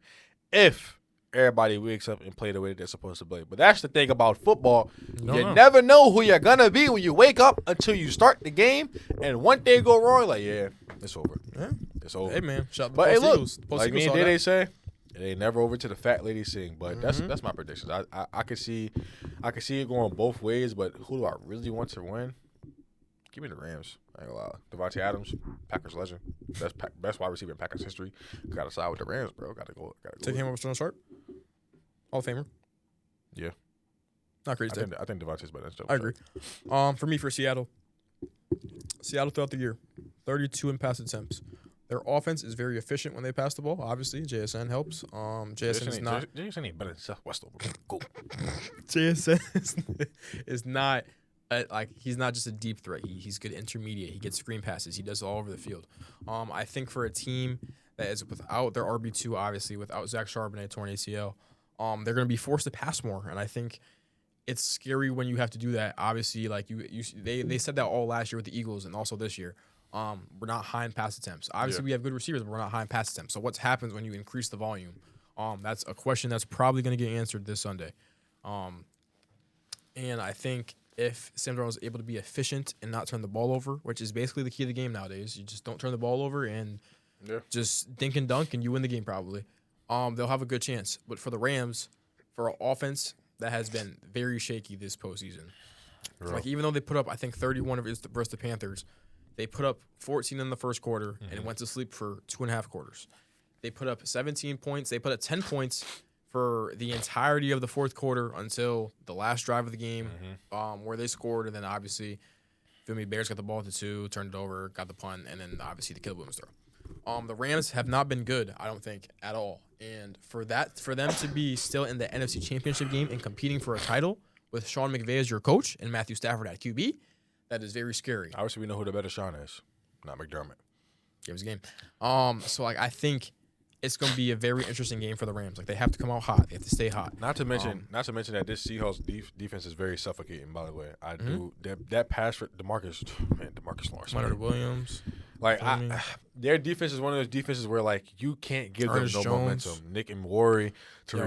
If everybody wakes up and play the way they're supposed to play. But that's the thing about football. You No. never know who you're going to be when you wake up until you start the game. And one thing go wrong, like, yeah, it's over. Yeah. It's over. Hey, man. Shout out to But hey, Post look, Eagles. Post like Eagles me and saw that. Dede say, it ain't never over to the fat lady sing. But that's my predictions. I can see it going both ways. But who do I really want to win? Give me the Rams. I ain't gonna lie. Devontae Adams, Packers legend, best wide receiver in Packers history. Gotta side with the Rams, bro. Gotta go. Take him over Sterling Sharp. Hall of Famer. Yeah. Not crazy. I think Devontae's better. I agree. For me, for Seattle throughout the year, 32 in pass attempts. Their offense is very efficient when they pass the ball. Obviously, JSN helps. JSN is not. JSN ain't better than Southwest over. Go. JSN is not he's not just a deep threat. He's good intermediate. He gets screen passes. He does it all over the field. I think for a team that is without their RB2, obviously without Zach Charbonnet torn ACL, they're going to be forced to pass more. And I think it's scary when you have to do that. Obviously, like they said that all last year with the Eagles and also this year. We're not high in pass attempts. Obviously, we have good receivers, but we're not high in pass attempts. So what happens when you increase the volume? That's a question that's probably going to get answered this Sunday. And I think if Sam Darnold is able to be efficient and not turn the ball over, which is basically the key to the game nowadays, you just don't turn the ball over and just dink and dunk, and you win the game probably. They'll have a good chance. But for the Rams, for an offense that has been very shaky this postseason, like even though they put up, I think, 31 versus the Panthers, they put up 14 in the first quarter and went to sleep for 2.5 quarters. They put up 17 points. They put up 10 points for the entirety of the fourth quarter until the last drive of the game, where they scored, and then obviously, Bears got the ball to 2, turned it over, got the punt, and then obviously the Killbooms throw. The Rams have not been good, I don't think, at all. And for them to be still in the NFC Championship game and competing for a title with Sean McVay as your coach and Matthew Stafford at QB, that is very scary. Obviously, we know who the better Sean is, not McDermott. Give us a game. So I think it's going to be a very interesting game for the Rams. Like, they have to come out hot. They have to stay hot. Not to mention that this Seahawks defense is very suffocating. By the way, I do that pass for Demarcus Lawrence, Leonard Williams. Like their defense is one of those defenses where like you can't give them no momentum. Nick and Worry,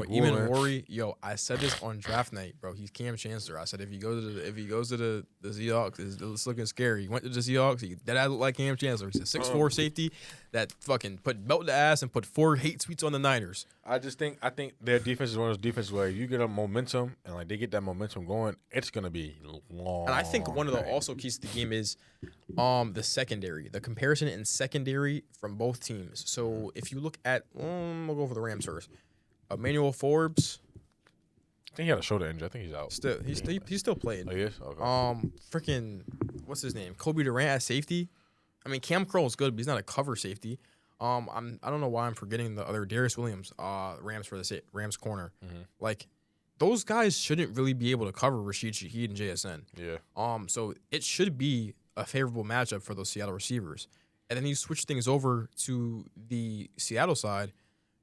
Even Worry. I said this on draft night, bro. He's Cam Chancellor. I said if he goes to the Seahawks, it's looking scary. He went to the Seahawks. That looked like Cam Chancellor. He's a 6'4" safety that fucking put belt to ass and put 4 hate tweets on the Niners. I think their defense is one of those defenses where you get a momentum and like they get that momentum going, it's gonna be long. And I think one of the also keys to the game is the secondary, the comparison in secondary from both teams. So if you look at, we'll go for the Rams first. Emmanuel Forbes. I think he had a shoulder injury. I think he's out. He's still playing. Oh, he is? Okay. Freaking, what's his name? Kobe Durant at safety. I mean, Cam Curl's good, but he's not a cover safety. I don't know why I'm forgetting the other Darius Williams, Rams for the Rams corner. Like, those guys shouldn't really be able to cover Rashid Shaheed and JSN. Yeah. So it should be a favorable matchup for those Seattle receivers. And then you switch things over to the Seattle side.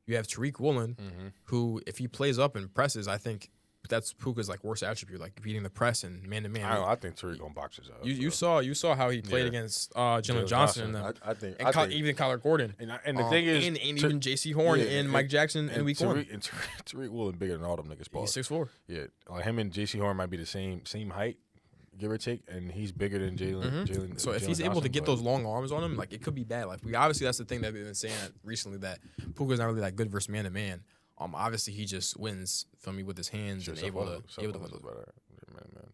You have Tariq Woolen, who, if he plays up and presses, I think that's Puka's like worst attribute, like beating the press and man to man. I think Tariq gonna box his ass. You saw how he played against Jalen Johnson and them. I think even Kyler Gordon. And the thing is, and even J.C. Horn and Mike Jackson in week 1. And Tariq Woolen bigger than all them niggas. He's 6'4". Yeah, like him and J.C. Horn might be the same height, give or take, and he's bigger than Jalen. So if he's able to get those long arms on him, like it could be bad. Like obviously that's the thing that we've been saying recently, that Puka's not really that good versus man to man. Obviously he just wins for me with his hands and able to win. Man.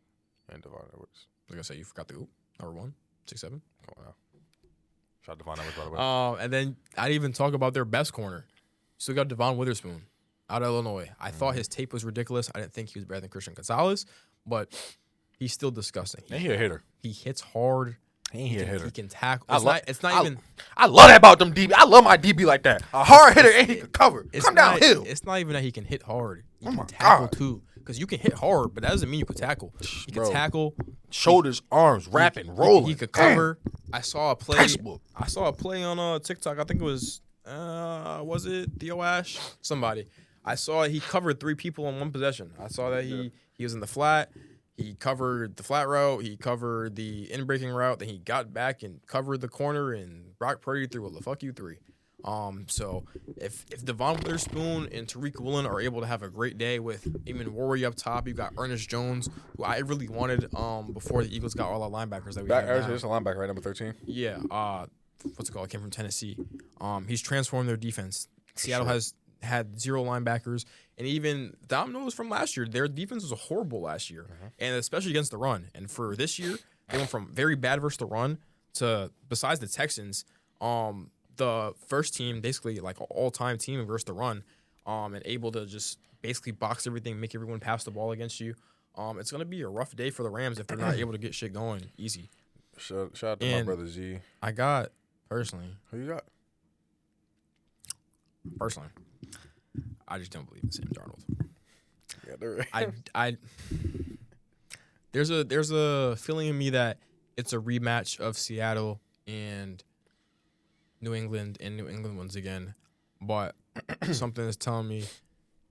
And Devon Edwards. Like I said, you forgot the goal. Number 1, 6'7". Come on now. Shout out Devon Edwards, by the way. And then I didn't even talk about their best corner. Still got Devon Witherspoon out of Illinois. I thought his tape was ridiculous. I didn't think he was better than Christian Gonzalez, but he's still disgusting. And he a hitter. He hits hard. He a hitter. He can tackle. I love that about them DB. I love my DB like that. A hard hitter and he can cover. Come downhill. It's not even that he can hit hard. He can tackle too. Because you can hit hard, but that doesn't mean you can tackle. He can tackle. Shoulders, arms, rapping, rolling. He could cover. I saw a play. I saw a play on TikTok. I think it was it Theo Ash? Somebody. I saw he covered 3 people in one possession. I saw that he was in the flat. He covered the flat route. He covered the in-breaking route. Then he got back and covered the corner, and Brock Purdy threw a fuck you 3. So if Devon Witherspoon and Tariq Woolen are able to have a great day with Eamon Worry up top, you got Ernest Jones, who I really wanted before the Eagles got all our linebackers that we have now. There's a linebacker, right? Number 13. Yeah. What's it called? Came from Tennessee. He's transformed their defense. Seattle has had 0 linebackers, and even Domino's from last year, their defense was horrible last year, and especially against the run. And for this year, they went from very bad versus the run to, besides the Texans, the first team, basically like an all-time team versus the run, and able to just basically box everything, make everyone pass the ball against you. It's going to be a rough day for the Rams if they're not able to get shit going easy. Shout out to my brother Z. I got, personally. Who you got? Personally, I just don't believe in Sam Darnold. Yeah, they're right. There's a feeling in me that it's a rematch of Seattle and New England wins again, but something is telling me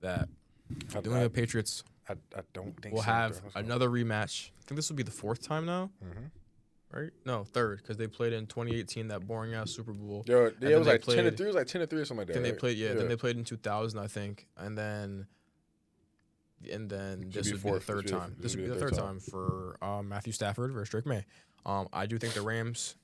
that New England Patriots I don't think will have another rematch. I think this will be the 4th time now. Right? No, 3rd, because they played in 2018, that boring ass Super Bowl. Yo, it was like 10-3. It was like 10-3 or something like that. Then right? they played, Then they played in 2000, I think, and then this would be the 3rd time. This would be the 3rd time for Matthew Stafford versus Drake May. I do think the Rams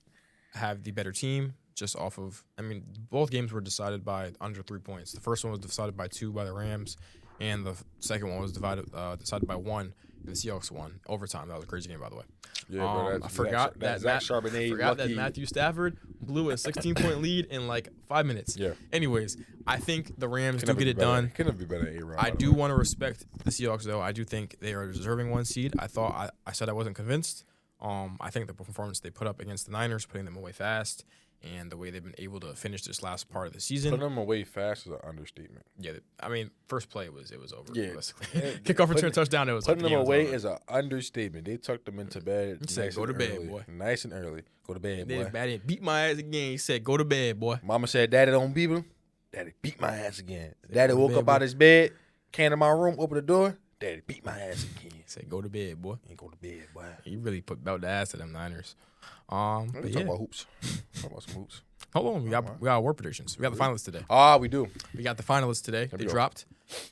have the better team, just off of. I mean, both games were decided by under 3 points. The first one was decided by 2 by the Rams, and the second one was decided by 1. And the Seahawks won overtime. That was a crazy game, by the way. Yeah, bro, I forgot that Matthew Stafford blew a 16-point lead in like 5 minutes. Yeah. Anyways, I think the Rams do get it done. Couldn't be better than A-Rod. I do want to respect the Seahawks, though. I do think they are deserving 1 seed. I said I wasn't convinced. I think the performance they put up against the Niners, putting them away fast, and the way they've been able to finish this last part of the season. Putting them away fast is an understatement. Yeah, I mean, first play it was over. Yeah. Kickoff return touchdown. It was putting them away is an understatement. They tucked them into bed. He said, "Go to bed, boy." Nice and early. Go to bed, boy. Daddy beat my ass again. He said, "Go to bed, boy." Mama said, "Daddy don't beat him." Daddy beat my ass again. Daddy woke up out his bed, came to my room, opened the door. Daddy beat my ass again. He said, "Go to bed, boy." Ain't go to bed, boy. He really put belt the ass to them Niners. Talk about hoops. Talk about some hoops. Hold on, we got award predictions. We got the finalists today. We do. We got the finalists today. They dropped.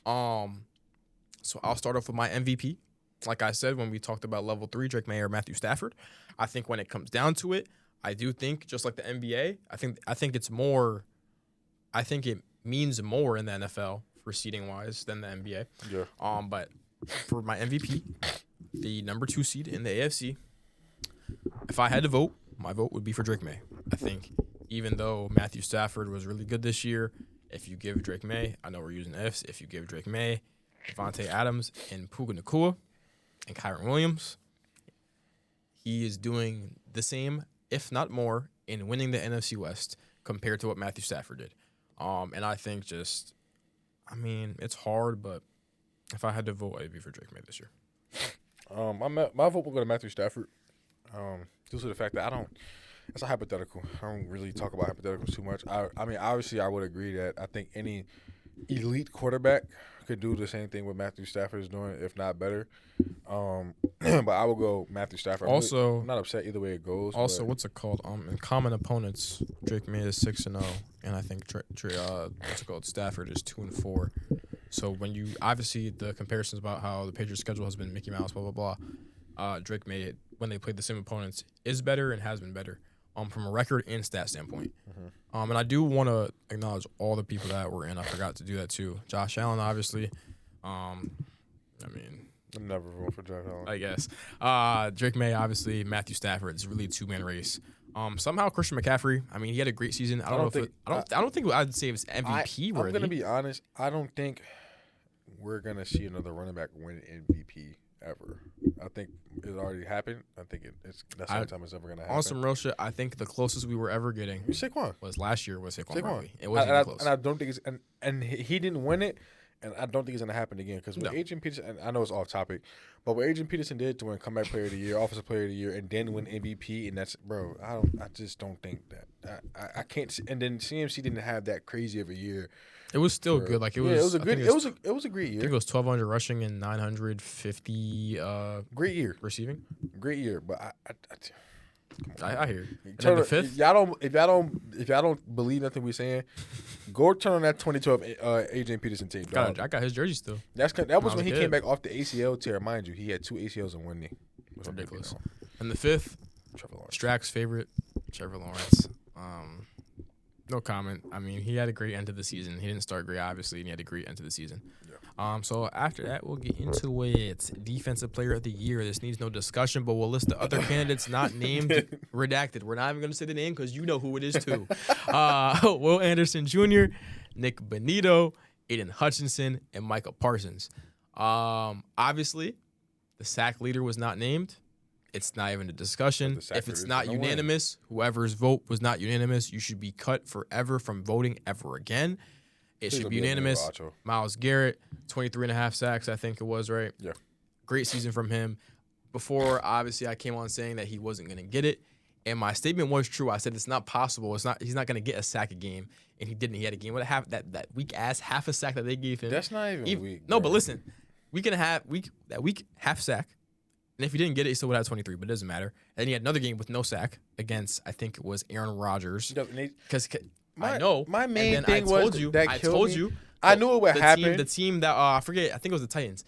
So I'll start off with my MVP. Like I said when we talked about level 3, Drake May or Matthew Stafford. I think when it comes down to it, I do think just like the NBA, I think it's more. I think it means more in the NFL for seeding wise than the NBA. Yeah. But for my MVP, the number 2 seed in the AFC, if I had to vote, my vote would be for Drake May. I think even though Matthew Stafford was really good this year, if you give Drake May, I know we're using ifs, if you give Drake May, Devontae Adams, and Puka Nacua, and Kyron Williams, he is doing the same, if not more, in winning the NFC West compared to what Matthew Stafford did. And I think it's hard, but if I had to vote, it'd be for Drake May this year. My vote will go to Matthew Stafford. Due to the fact that it's a hypothetical. I don't really talk about hypotheticals too much. I mean, obviously, I would agree that I think any elite quarterback could do the same thing what Matthew Stafford is doing, if not better. But I will go Matthew Stafford. Also, I'm not upset either way it goes. Also, what's it called? In common opponents, Drake May is 6-0, and I think Stafford is 2-4. So when you obviously the comparisons about how the Patriots' schedule has been Mickey Mouse, blah blah blah. Drake May, when they played the same opponents, is better and has been better. From a record and stat standpoint. And I do want to acknowledge all the people that were in. I forgot to do that too. Josh Allen, obviously. I'm never voting for Josh Allen. I guess. Drake May, obviously. Matthew Stafford. It's really a 2-man race. Somehow Christian McCaffrey. I mean, he had a great season. I don't think I'd say it was MVP worthy. I'm gonna be honest. I don't think we're gonna see another running back win MVP ever. I think it already happened. I think that's the only time it's ever going to happen. On some real shit, I think the closest we were ever getting was last year with Saquon Barkley. It wasn't even close. And I don't think and he didn't win it, and I don't think it's going to happen again. Because with Adrian Peterson, and I know it's off topic, but what Adrian Peterson did to win Comeback Player of the Year, Offensive Player of the Year, and then win MVP, and that's, bro, I just don't think that. I can't. And then CMC didn't have that crazy of a year. It was still good. Like it was. It was a good. It was a great year. I think it was 1,200 rushing and 950. Great year receiving. Great year, but I hear. And Turn then the on- fifth. if y'all don't believe nothing we saying, go turn on that 2012 Adrian Peterson tape. Dog. I got his jersey still. That was Miles when he Garrett. came back off the ACL tear. Mind you, he had 2 ACLs in one knee. It's ridiculous. And the fifth, Trevor Lawrence. Strack's favorite, Trevor Lawrence. No comment. I mean, he had a great end to the season. He didn't start great, obviously, and he had a great end to the season. Yeah. So after that, we'll get into it. Defensive Player of the Year. This needs no discussion, but we'll list the other candidates not named, redacted. We're not even going to say the name because you know who it is too. Will Anderson Jr., Nick Benito, Aiden Hutchinson, and Micah Parsons. Obviously, the sack leader was not named. It's not even a discussion. If it's not unanimous, whoever's vote was not unanimous, you should be cut forever from voting ever again. It should be unanimous. Myles Garrett, 23.5 sacks, I think it was, right? Yeah. Great season from him. Before, obviously, I came on saying that he wasn't going to get it. And my statement was true. I said it's not possible. He's not going to get a sack a game. And he didn't. He had a game with that weak-ass half a sack that they gave him. That's not even weak. No, but listen. That week half sack. And if he didn't get it, he still would have 23, but it doesn't matter. And he had another game with no sack against, I think it was Aaron Rodgers. Because I know. My main thing I told you. I knew it would happen. The team that, I forget, I think it was the Titans.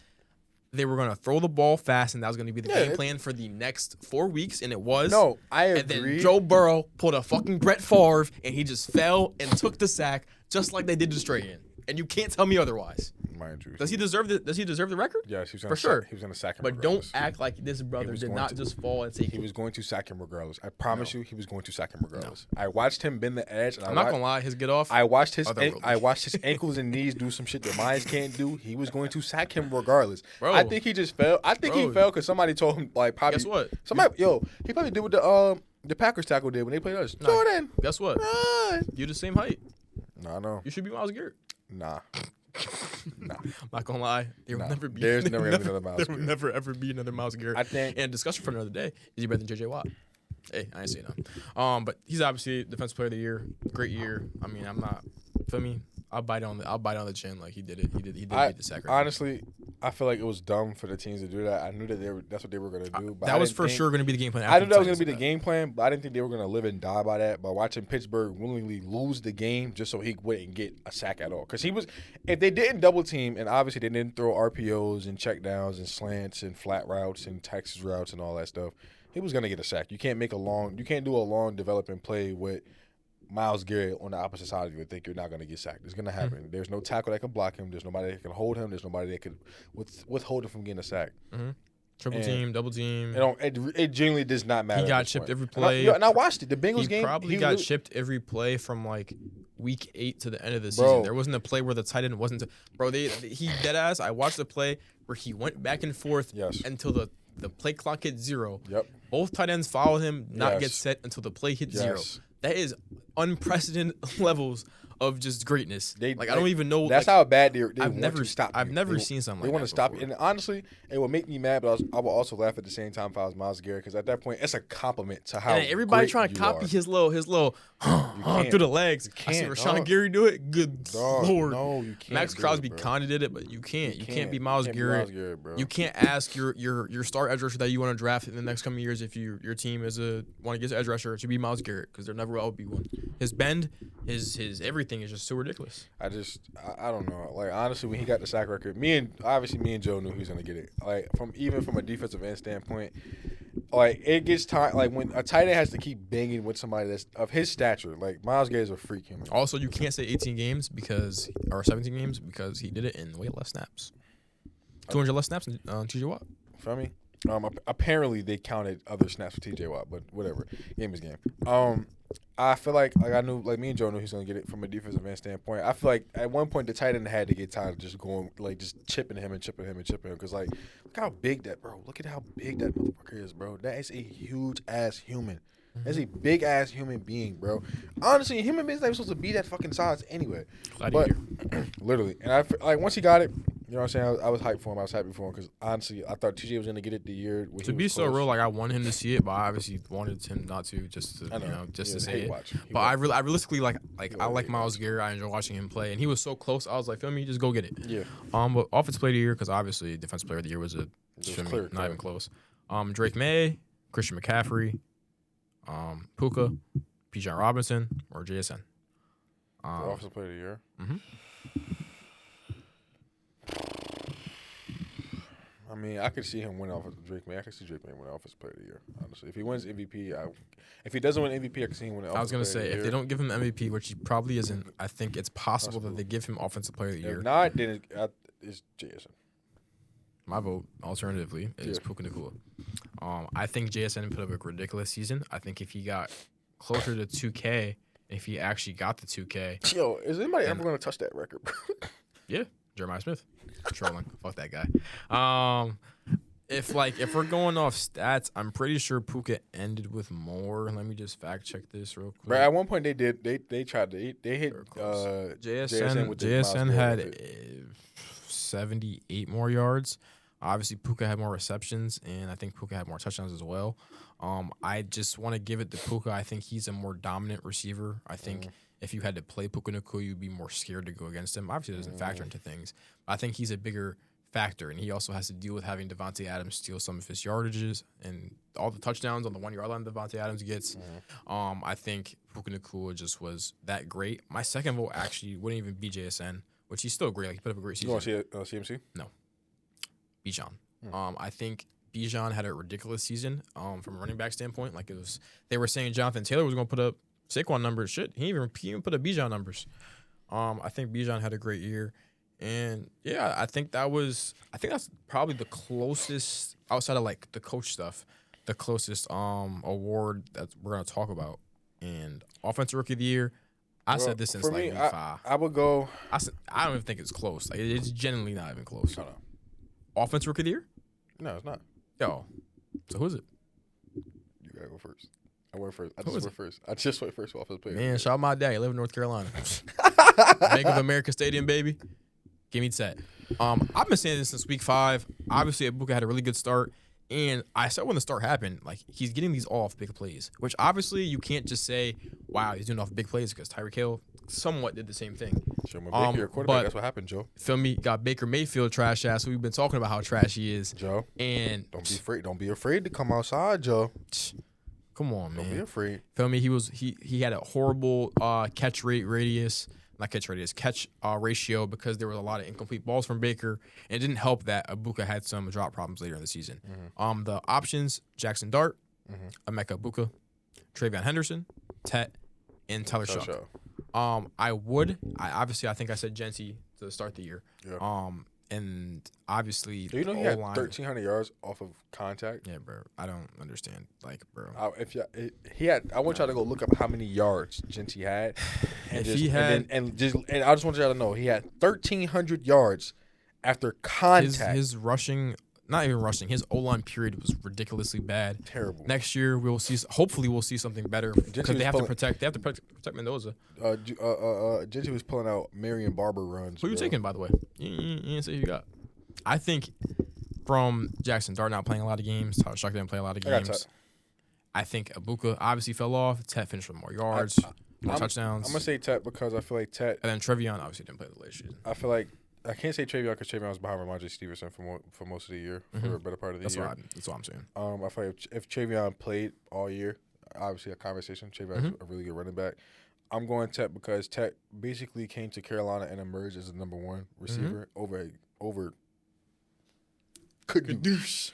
They were going to throw the ball fast, and that was going to be the game plan for the next 4 weeks, and it was. No, I agree. And then Joe Burrow pulled a fucking Brett Favre, and he just fell and took the sack, just like they did to Strahan. And you can't tell me otherwise. Mind you. Does he deserve the record? Yes, he was for sure. He was going to sack him. But regardless. don't act like this brother did not just fall and take He was going to sack him regardless. I promise you, he was going to sack him regardless. No. I watched him bend the edge. And I'm not gonna lie, his get off. I watched his ankles and knees do some shit that mine can't do. He was going to sack him regardless. Bro. I think he just fell. I think he fell because somebody told him like probably. Guess what? He probably did what the Packers tackle did when they played us. Nah, Jordan. Guess what? Run. You the same height. Nah, no. You should be Myles Garrett. Nah. I'm not gonna lie. There will never be. There's never gonna be another Myles Garrett. There will never ever be another Myles Garrett. I think. And discussion for another day. Is he better than J.J. Watt? Hey, I ain't saying nothing. But he's obviously Defensive Player of the Year. Great year. I mean, I'm not. Feel me? I'll bite on the chin like he did it. He did beat the sack. Honestly, I feel like it was dumb for the teams to do that. I knew that that's what they were going to do. But that was for sure going to be the game plan. I knew that was going to be the game plan, but I didn't think they were going to live and die by that. By watching Pittsburgh willingly lose the game just so he wouldn't get a sack at all. Because if they didn't double team, and obviously they didn't throw RPOs and checkdowns and slants and flat routes and Texas routes and all that stuff, he was going to get a sack. You can't do a long developing play with Myles Garrett on the opposite side of you and think you're not going to get sacked. It's going to happen. Mm-hmm. There's no tackle that can block him. There's nobody that can hold him. There's nobody that can withhold him from getting a sack. Mm-hmm. Triple team, double team. It genuinely does not matter. He got chipped every play. And I watched it. The Bengals game. He got chipped every play from like week 8 to the end of the season. There wasn't a play where the tight end wasn't. He dead ass. I watched the play where he went back and forth until the play clock hit 0. Yep. Both tight ends followed him, not get set until the play hit 0. That is unprecedented levels of just greatness. I don't even know. That's how bad they want to stop you. I've never seen something like that. They want to stop you. And honestly, it would make me mad, but I will also laugh at the same time if I was Myles Garrett, because at that point, it's a compliment to how everybody great trying to copy his little through the legs. I see Rashawn Gary do it. Good Lord. No, you can't. Max Crosby kind of did it, but you can't. You can't be Myles Garrett. You can't ask your star edge rusher that you want to draft in the next coming years if your team want to get an edge rusher. It should be Myles Garrett, because there never will be one. His bend, his everything is just so ridiculous. I don't know. Like, honestly, when he got the sack record, me and Joe knew he was gonna get it. Like, from a defensive end standpoint, like, it gets time. Like, when a tight end has to keep banging with somebody that's of his stature, like Myles Garrett is a freak human. Also, you can't say 18 games or 17 games because he did it in way less snaps. 200 less snaps on TJ Watt. Feel me? Apparently they counted other snaps for TJ Watt, but whatever. Game is game. I feel like I knew, like, me and Joe knew he was gonna get it from a defensive end standpoint. I feel like at one point the tight end had to get tired of just going, like, just chipping him, because, like, look how big that motherfucker is, bro. That is a huge ass human. That's a big ass human being, bro. Honestly, human beings ain't supposed to be that fucking size anyway. But literally, and once he got it, you know what I'm saying? I was hyped for him. I was happy for him because, honestly, I thought TJ was going to get it the year. To be so real, like, I wanted him to see it, but I obviously wanted him not to, just to say it. But I realistically, like I like Myles Garrett. I enjoy watching him play, and he was so close. I was like, feel me, just go get it. Yeah. But Offensive Player of the Year, because obviously Defensive Player of the Year was not even close. Drake May, Christian McCaffrey, Puka, Bijan Robinson, or JSN. For Offensive Player of the Year. Mm-hmm. I mean, I could see him win off of Drake May. I could see Drake May win Offensive Player of the Year. Honestly, if he wins MVP, if he doesn't win MVP, I could see him win. I was gonna say if they don't give him MVP, which he probably isn't, I think it's possible that they give him Offensive Player of the Year. If not, then it's JSN. My vote, alternatively, is Puka Nacua. I think JSN put up a ridiculous season. I think if he got closer to 2K, if he actually got the 2K. Yo, is anybody ever going to touch that record? Yeah, Jeremiah Smith. Trolling. Fuck that guy. If we're going off stats, I'm pretty sure Puka ended with more. Let me just fact check this real quick. But at one point they did. They tried to. They hit JSN with JSN had 78 more yards. Obviously, Puka had more receptions, and I think Puka had more touchdowns as well. I just want to give it to Puka. I think he's a more dominant receiver. I think if you had to play Puka Nacua, you'd be more scared to go against him. Obviously, it doesn't factor into things. But I think he's a bigger factor, and he also has to deal with having Devontae Adams steal some of his yardages and all the touchdowns on the 1 yard line Devontae Adams gets. I think Puka Nacua just was that great. My second vote actually wouldn't even be JSN, which he's still great. Like, he put up a great season. You want to see CMC? No. Bijan. I think Bijan had a ridiculous season from a running back standpoint. Like, they were saying Jonathan Taylor was going to put up Saquon numbers. Shit, he even put up Bijan numbers. I think Bijan had a great year. And yeah, I think that's probably the closest outside of like the coach stuff, the closest award that we're gonna talk about. And Offensive Rookie of the Year, I said this since like week 5. I would go. I don't even think it's close. Like, it's genuinely not even close. No. Offensive Rookie of the Year? No, it's not. Yo, so who is it? You gotta go first. I went first. I just went first. Offensive player. Man, shout out my dad. I live in North Carolina. Bank of America Stadium, baby. Give me that. I've been saying this since week 5. Obviously, Ibuka had a really good start. And I said when the start happened, like, he's getting these all off big plays, which obviously you can't just say, wow, he's doing off big plays, because Tyreek Hill somewhat did the same thing. Show me Baker, your quarterback. That's what happened, Joe. Feel me? Got Baker Mayfield trash ass. So we've been talking about how trash he is. Joe. And don't be afraid to come outside, Joe. Come on, man. Don't be afraid. Feel me? He had a horrible catch ratio, because there was a lot of incomplete balls from Baker. And it didn't help that Ibuka had some drop problems later in the season. The options: Jackson Dart, Emeka Ibuka, Travion Henderson, Tet, and Tyler Shaw. I think I said Genty to start the year. Yeah. And obviously, he had 1,300 yards off of contact. Yeah, bro. I don't understand. Like, bro. I want y'all to go look up how many yards Genty had. And I just want y'all to know he had 1,300 yards after contact. His rushing. Not even rushing. His O-line period was ridiculously bad. Terrible. Next year hopefully we'll see something better, because they have to protect Mendoza. Genty was pulling out Marion Barber runs. Who are you taking, by the way? You didn't say who you got. I think from Jackson Dart not playing a lot of games, Tyler Shock didn't play a lot of games. I think Ibuka obviously fell off. Tet finished with more yards, more touchdowns. I'm gonna say Tet because I feel like Tet. And then Trevion obviously didn't play the last season. I feel like I can't say Travion because Travion was behind Ramondre Stevenson for most of the year, for a better part of the year. That's what I'm saying. I feel like if Travion played all year, obviously a conversation. Travion's a really good running back. I'm going Tet because Tet basically came to Carolina and emerged as the number 1 receiver over Kadoosh.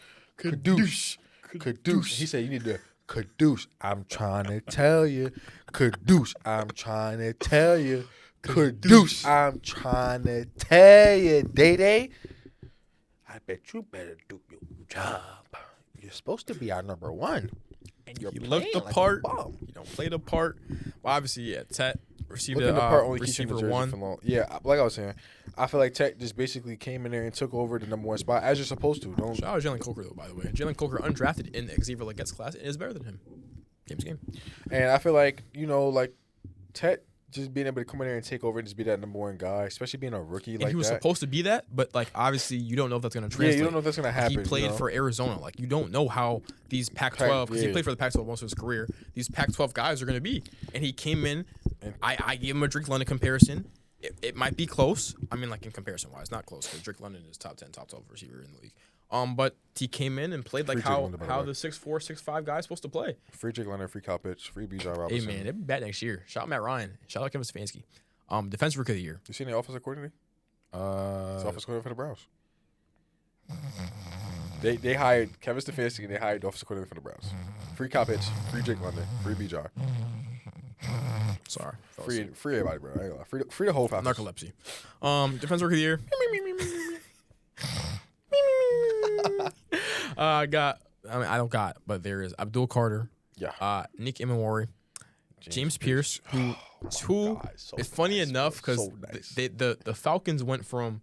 He said you need to Kadoosh. I'm trying to tell you. Kadoosh. I'm trying to tell you. Kadoosh. I'm trying to tell you, Day-Day. I bet you better do your job. You're supposed to be our number 1. And you look the part. You don't play the part. Well, obviously, yeah, Tet received receiver 1. Yeah, like I was saying, I feel like Tet just basically came in there and took over the number 1 spot, as you're supposed to. Shout out Jalen Coker, though, by the way. Jalen Coker, undrafted in the Xavier Legette's class, and is better than him. Game's game. And I feel like, Tet just being able to come in there and take over and just be that number 1 guy, especially being a rookie like that. He was supposed to be that, but, like, obviously you don't know if that's going to translate. Yeah, you don't know if that's going to happen. He played for Arizona. Like, you don't know how these Pac-12, because he played for the Pac-12 most of his career, these Pac-12 guys are going to be. And he came in, and I gave him a Drake London comparison. It might be close. I mean, like, in comparison-wise, not close, because Drake London is top 10, top 12 receiver in the league. But he came in and played like Free how Jake London, the 6'4", 6'5" guy is supposed to play. Free Jake Leonard, free Kyle Pitts, free Bijan Hey Robinson. man, they'll be bad next year. Shout out Matt Ryan. Shout out Kevin Stefanski. Defensive Rookie of the Year. You seen the offensive coordinator? It's offensive coordinator for the Browns. They hired Kevin Stefanski and they hired the offensive coordinator for the Browns. Free Kyle Pitts, free Jake London, free Bijan. Sorry. Free everybody, bro. I ain't gonna lie. Free the whole Falcons. Narcolepsy. Defensive Rookie of the Year. I don't got, but there is Abdul Carter. Yeah. Nick Imawari. James Pierce, who it's funny enough because the Falcons went from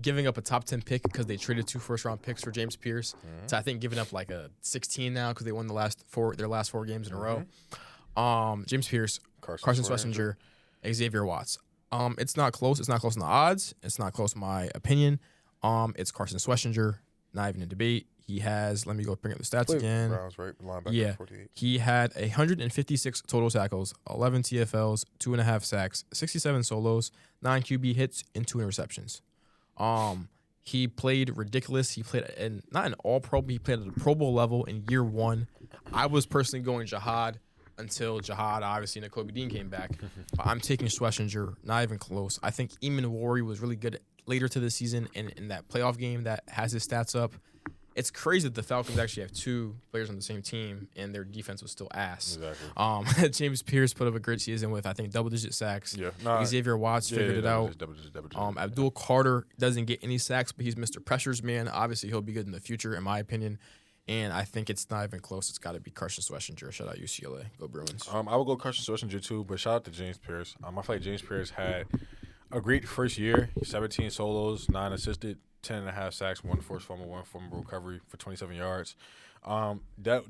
giving up a top 10 pick because they traded 2 first-round picks for James Pierce to I think giving up like a 16 now because they won their last 4 games in a row. James Pierce, Carson Schlesinger, Xavier Watts. It's not close. It's not close in the odds. It's not close in my opinion. It's Carson Schlesinger, not even a debate. He has, let me go bring up the stats again. Browns, right? Linebacker, yeah. 48. He had 156 total tackles, 11 TFLs, 2.5 sacks, 67 solos, 9 QB hits, and 2 interceptions. He played ridiculous. He played not an all-pro, but he played at a Pro Bowl level in year 1. I was personally going Jihad until Jihad, obviously, and Kobe Dean came back. But I'm taking Schlesinger, not even close. I think Imawari was really good later to the season in that playoff game that has his stats up. It's crazy that the Falcons actually have 2 players on the same team and their defense was still ass. Exactly. James Pierce put up a great season with, I think, double-digit sacks. Yeah. Xavier Watts figured it out. Double-digit. Abdul Carter doesn't get any sacks, but he's Mr. Pressures man. Obviously, he'll be good in the future, in my opinion. And I think it's not even close. It's got to be Carson Schlesinger. Shout out UCLA. Go Bruins. I would go Carson Schlesinger too, but shout out to James Pierce. I feel like James Pierce had a great first year. 17 solos, 9 assisted, 10.5 sacks, 1 forced fumble, 1 fumble recovery for 27 yards.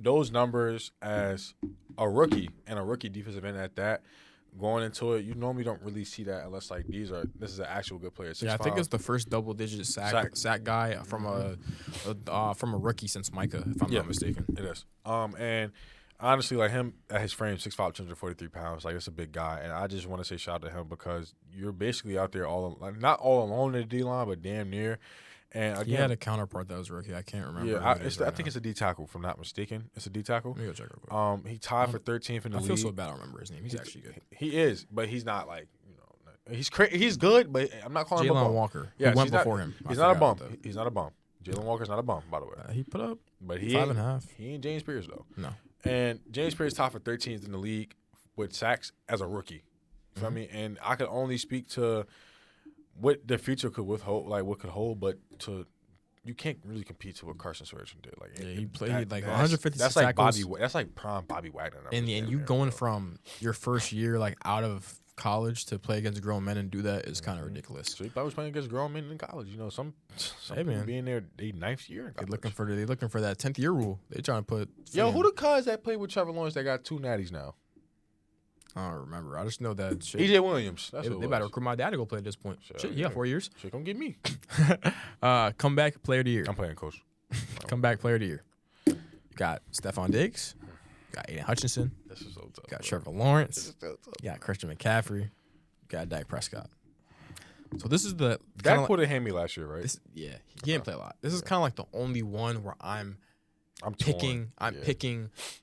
Those numbers as a rookie and a rookie defensive end at that, going into it, you normally don't really see that unless like this is an actual good player. 6'5". Yeah, I think it's the first double-digit sack guy from a rookie since Micah, if I'm not mistaken. It is. And honestly, like him at his frame, 6'5", 243 pounds, like it's a big guy. And I just want to say shout out to him because you're basically out there not all alone in the D line, but damn near. And again, he had a counterpart that was rookie. I can't remember. Yeah, I think it's a D tackle, if I'm not mistaken. It's a D tackle. Let me go check real quick. He tied for 13th in the league. I feel so bad. I don't remember his name. He's actually good. He is, but he's not like he's he's good, but I'm not calling him a bum. Jalen Walker. Yeah, who went before him. He's not a bum. He's not a bum. Jalen Walker's not a bum, by the way. He put up, but 5.5. He ain't James Pierce though. No. And James Pierce tied for 13th in the league with sacks as a rookie. You know what I mean? And I could only speak to what the future could withhold, like what could hold, but you can't really compete to what Carson Schlesinger did. Like, he played like 156 that's like tackles. That's like prime Bobby Wagner. And you going from your first year like out of college to play against grown men and do that is kind of ridiculous. So he probably was playing against grown men in college. You know, some people being there their 9th year in college. They're looking for that 10th year rule. They trying to put. Yo, who the guys that played with Trevor Lawrence that got 2 natties now? I don't remember. I just know that shit. EJ Williams. That's they better recruit my dad to go play at this point. Shit, he got 4 years. Shit, come get me. Comeback player of the year. I'm playing coach. Comeback player of the year. You got Stephon Diggs. You got Aiden Hutchinson. This is so tough. You got Trevor Lawrence. You got Christian McCaffrey. You got Dak Prescott. So this is the Dak pulled a hammy last year, right? He didn't play a lot. This is kind of like the only one where I'm picking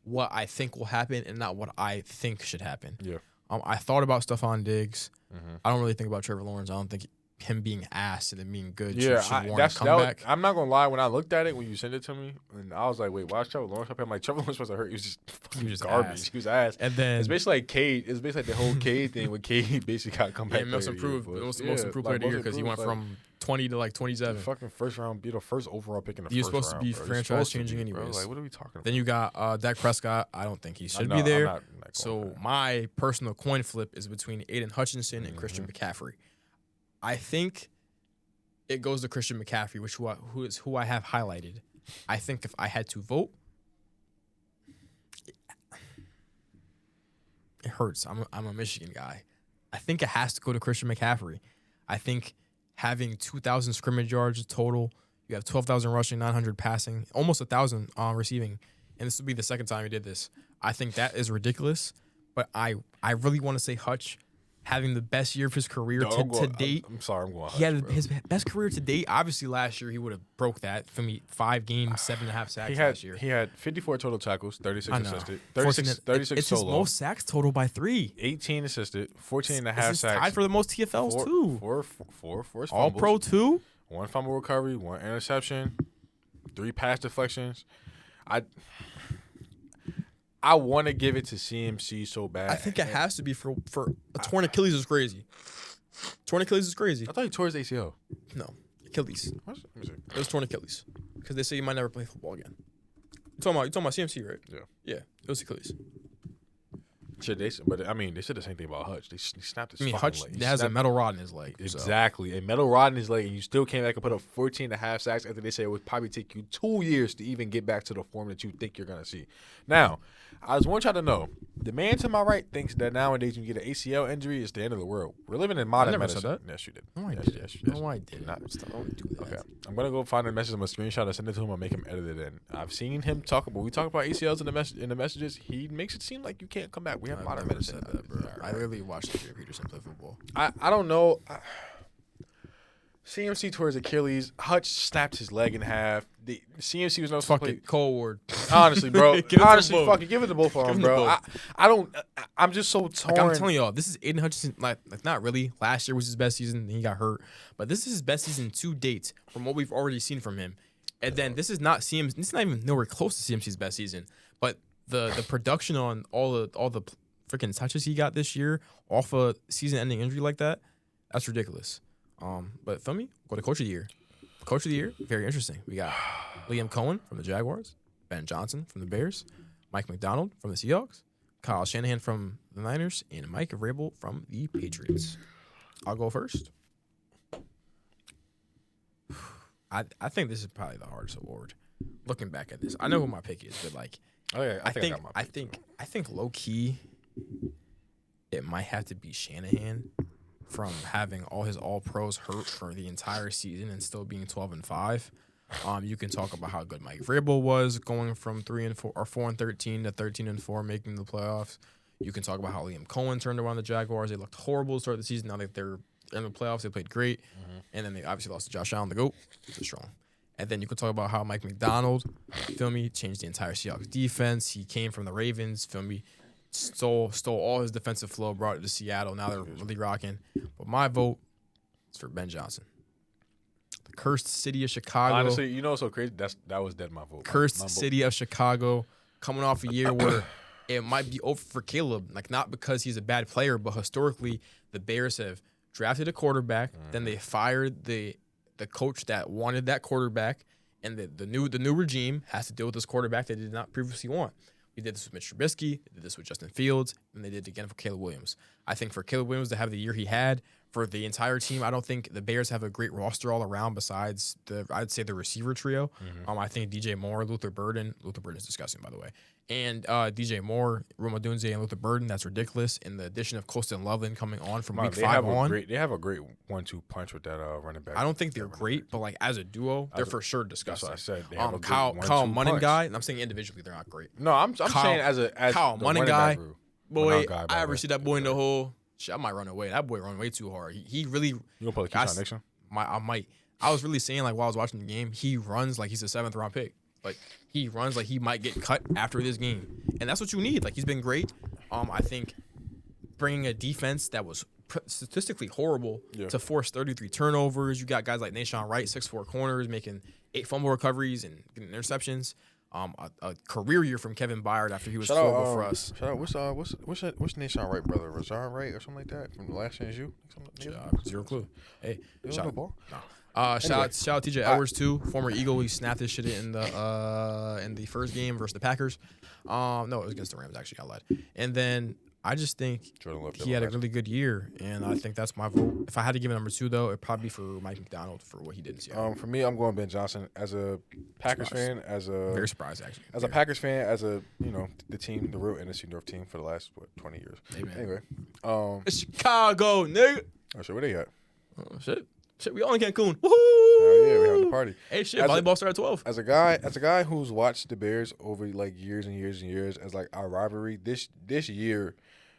what I think will happen and not what I think should happen. Yeah. I thought about Stephon Diggs. I don't really think about Trevor Lawrence. I don't think him being ass and then being good should warrant a comeback. I'm not gonna lie. When I looked at it, when you sent it to me, and I was like, "Wait, why is Trevor Lawrence up here?" I'm like, Trevor Lawrence wasn't hurt. He was just garbage. Ass. He was ass. And then it's basically like Cade. It's basically like the whole Cade thing with Cade basically got comeback. Most improved. It was the most improved player of the year because he went from 20 to like 27. Fucking first round, be the first overall pick in the You're first round. supposed to be franchise changing anyways. Like, what are we talking about? Then you got Dak Prescott. I don't think he should be there. So my personal coin flip is between Aiden Hutchinson and Christian McCaffrey. I think it goes to Christian McCaffrey, who I have highlighted. I think if I had to vote, it hurts. I'm a Michigan guy. I think it has to go to Christian McCaffrey. I think having 2,000 scrimmage yards total, you have 12,000 rushing, 900 passing, almost 1,000 receiving, and this will be the second time he did this. I think that is ridiculous, but I really want to say Hutch having the best year of his career to date. I'm sorry, I'm going. He had his best career to date. Obviously, last year he would have broke that for me. 5 games, 7.5 sacks last year. He had 54 total tackles, 36 assisted, 36 it's solo. his most sacks total by 3. 18 assisted, 14 and a half This is sacks. tied for the most TFLs too. Four fumbles. All Pro 2. 1 fumble recovery, 1 interception, 3 pass deflections. I want to give it to CMC so bad. I think it has to be for a torn Achilles is crazy. Torn Achilles is crazy. I thought he tore his ACL. No, Achilles. Let me see. It was torn Achilles because they say he might never play football again. You talking about CMC, right? Yeah. Yeah, it was Achilles. They said the same thing about Hutch. He snapped his fucking Hutch leg. has a metal rod in his leg. Exactly. So. A metal rod in his leg, and you still came back and put up 14 and a half sacks after they say it would probably take you 2 years to even get back to the form that you think you're going to see. Now, I just want y'all to know, the man to my right thinks that nowadays when you get an ACL injury, it's the end of the world. We're living in modern medicine. Said that. Yes, you did. No, I didn't. Yes, No, I didn't. Don't do that. Okay. I'm going to go find the message. I'm going to screenshot and send it to him and make him edit it in. I've seen him talk about, we talk about ACLs in the messages. He makes it seem like you can't come back. We have modern medicine. That, bro. I really watched Adrian Peterson play football. I don't know. CMC tore his Achilles. Hutch snapped his leg in half. The CMC was no fucking Cole Ward. Honestly, bro. Honestly, fucking give it to both of them, bro. I'm just so torn. Like I'm telling y'all, this is Aiden Hutchinson. Like not really. Last year was his best season, and he got hurt. But this is his best season to date from what we've already seen from him. And then this is not CMC. This is not even nowhere close to CMC's best season. But the production on all the freaking touches he got this year off a season-ending injury like that, that's ridiculous. But feel me, go to Coach of the Year. Coach of the Year, very interesting. We got Liam Cohen from the Jaguars, Ben Johnson from the Bears, Mike McDonald from the Seahawks, Kyle Shanahan from the Niners, and Mike Vrabel from the Patriots. I'll go first. I think this is probably the hardest award. Looking back at this, I know who my pick is, but like, I think low key, it might have to be Shanahan from having all his All Pros hurt for the entire season and still being 12-5. You can talk about how good Mike Vrabel was going from 3-4 or 4-13 to 13-4, making the playoffs. You can talk about how Liam Cohen turned around the Jaguars. They looked horrible to start the season. Now that they're in the playoffs, they played great. And then they obviously lost to Josh Allen, the GOAT. They're strong. And then you can talk about how Mike McDonald, feel me, changed the entire Seahawks defense. He came from the Ravens, feel me, stole all his defensive flow, brought it to Seattle. Now they're really rocking. But my vote is for Ben Johnson. The cursed city of Chicago. Honestly, you know what's so crazy? That was dead my vote. Cursed city of Chicago, coming off a year where it might be over for Caleb. Like, not because he's a bad player, but historically, the Bears have drafted a quarterback, then they fired the coach that wanted that quarterback, and the new regime has to deal with this quarterback they did not previously want. We did this with Mitch Trubisky, they did this with Justin Fields, and they did it again for Caleb Williams. I think for Caleb Williams to have the year he had, for the entire team, I don't think the Bears have a great roster all around besides I'd say the receiver trio. I think DJ Moore, Luther Burden is disgusting, by the way. And DJ Moore, Rome Odunze, and Luther Burden, that's ridiculous. And the addition of Colston Loveland coming on from week 5 on. They have a great 1-2 punch with that running back. I don't think they're great, but like as a duo, they're for sure disgusting. That's what I said. They have a Kyle Munning guy, and I'm saying individually they're not great. No, I'm saying as Kyle Munning guy, boy, I ever see that boy in the hole. Shit, I might run away. That boy run way too hard. He really. You gonna pull the Keyshawn Nixon? I might. I was really saying, like, while I was watching the game, he runs like he's a 7th round pick. Like, he runs like he might get cut after this game. And that's what you need. Like, he's been great. I think bringing a defense that was statistically horrible to force 33 turnovers. You got guys like Nashawn Wright, 6'4" corners, making 8 fumble recoveries and getting interceptions. A career year from Kevin Byard after he was horrible for us. Shout out, what's Nashawn Wright brother? Razan Wright or something like that from the Last Chance U? Zero clue. Hey, shout out TJ Edwards Edwards too, former Eagle. He snapped his shit in the first game versus the Packers. No, it was against the Rams actually. I lied. And then I just think he had a really good year, and I think that's my vote. If I had to give it number 2 though, it'd probably be for Mike McDonald for what he did in Seattle. For me, I'm going Ben Johnson as a Packers fan, very surprised actually. As a Packers fan, as a the team, the real NFC North team for the last 20 years. Amen. Anyway, it's Chicago, nigga. Oh shit, where they at? Oh shit, we all in Cancun. Woohoo! Oh yeah, we having the party. Hey shit, volleyball started at 12. As a guy who's watched the Bears over like years and years and years as like our rivalry, this year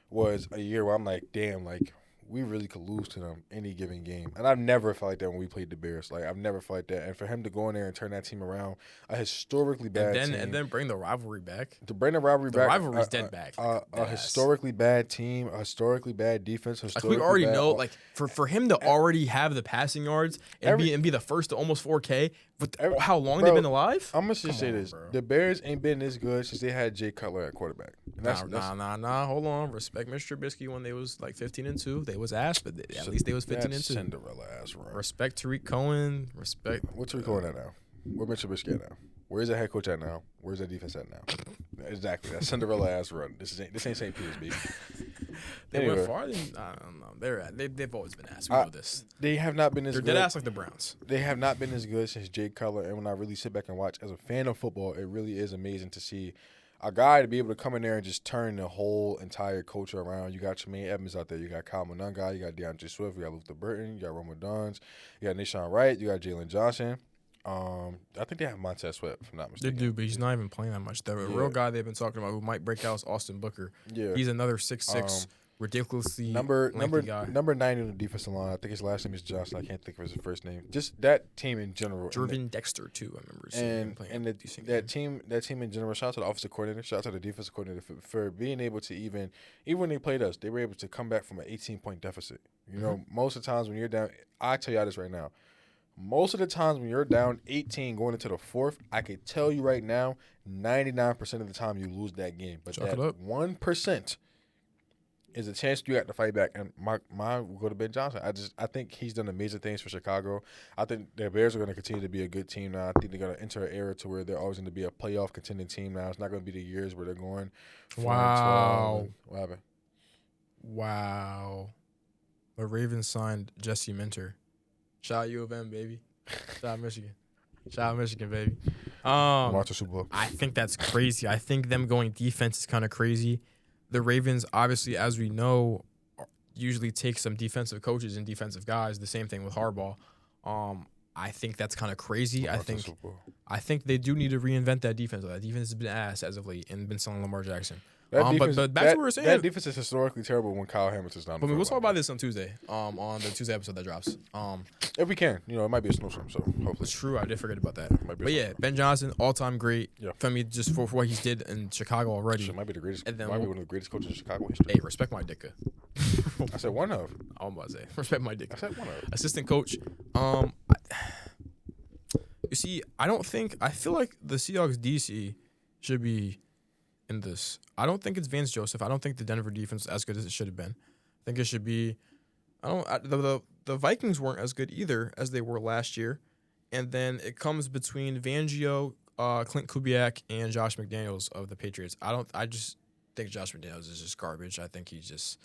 was a year where I'm like, damn, like we really could lose to them any given game. And I've never felt like that when we played the Bears. Like, I've never felt like that. And for him to go in there and turn that team around, a historically bad team. And then bring the rivalry back. To bring the rivalry back. The rivalry's dead back. A historically bad team, a historically bad defense. Like, we already know, like, for him to already have the passing yards and be the first to almost 4K, with how long they've been alive? I'm going to just say this. Bro. The Bears ain't been this good since they had Jay Cutler at quarterback. Nah. Hold on. Respect Mr. Trubisky when they was like 15-2. They was ass, but at least they was 15-2. Cinderella ass run. Respect Tariq Cohen. Respect. What's Tariq Cohen at now? Where Mr. Trubisky at now? Where's the head coach at now? Where's the defense at now? Exactly. That Cinderella ass run. This ain't St. Peter's, baby. They went far. I don't know. They've always been ass. We know this. They have not been as good. They're dead ass like the Browns. They have not been as good since Jay Cutler. And when I really sit back and watch, as a fan of football, it really is amazing to see a guy to be able to come in there and just turn the whole entire culture around. You got Tremaine Edmonds out there. You got Kyle Monunga. You got DeAndre Swift. You got Luther Burton. You got Roma Duns. You got Nashawn Wright. You got Jalen Johnson. I think they have Montez Sweat, if I'm not mistaken. They do, but he's not even playing that much. The real guy they've been talking about who might break out is Austin Booker. Yeah. He's another 6'6", ridiculously lengthy guy. Number 9 in the defensive line. I think his last name is Johnson. I can't think of his first name. Just that team in general. Jervin Dexter too, I remember seeing him playing. That team in general. Shout out to the offensive coordinator. Shout out to the defensive coordinator for being able to even when they played us, they were able to come back from an 18-point deficit. You know, most of the times when you're down, I tell y'all this right now. Most of the times when you're down 18 going into the fourth, I can tell you right now, 99% of the time you lose that game. But that 1% is a chance you got to fight back. And my will go to Ben Johnson. I think he's done amazing things for Chicago. I think the Bears are going to continue to be a good team now. I think they're going to enter an era to where they're always going to be a playoff contending team now. It's not going to be the years where they're going 4-12. What happened? Wow. The Ravens signed Jesse Minter. Shout out U of M, baby. Shout out Michigan. Shout out Michigan, baby. Watch the Super Bowl. I think that's crazy. I think them going defense is kind of crazy. The Ravens, obviously, as we know, usually take some defensive coaches and defensive guys. The same thing with Harbaugh. I think that's kind of crazy. I think they do need to reinvent that defense. That defense has been ass as of late and been selling Lamar Jackson. But back to what we were saying. That defense is historically terrible when Kyle Hamilton's down. But we'll talk about this on Tuesday, on the Tuesday episode that drops. If we can. It might be a snowstorm, so hopefully. It's true. I did forget about that. But yeah, Ben Johnson, all-time great. Yeah. For me, just for what he did in Chicago already. Sure, might be the greatest. Might be one of the greatest coaches in Chicago history. Hey, respect my dicka. I said one of. I'm about to say, respect my dicka. I said one of. Assistant coach. You see, I feel like the Seahawks DC should be in this. I don't think it's Vance Joseph. I don't think the Denver defense is as good as it should have been. I think it should be. The Vikings weren't as good either as they were last year, and then it comes between Fangio, Clint Kubiak, and Josh McDaniels of the Patriots. I just think Josh McDaniels is just garbage. I think he's just.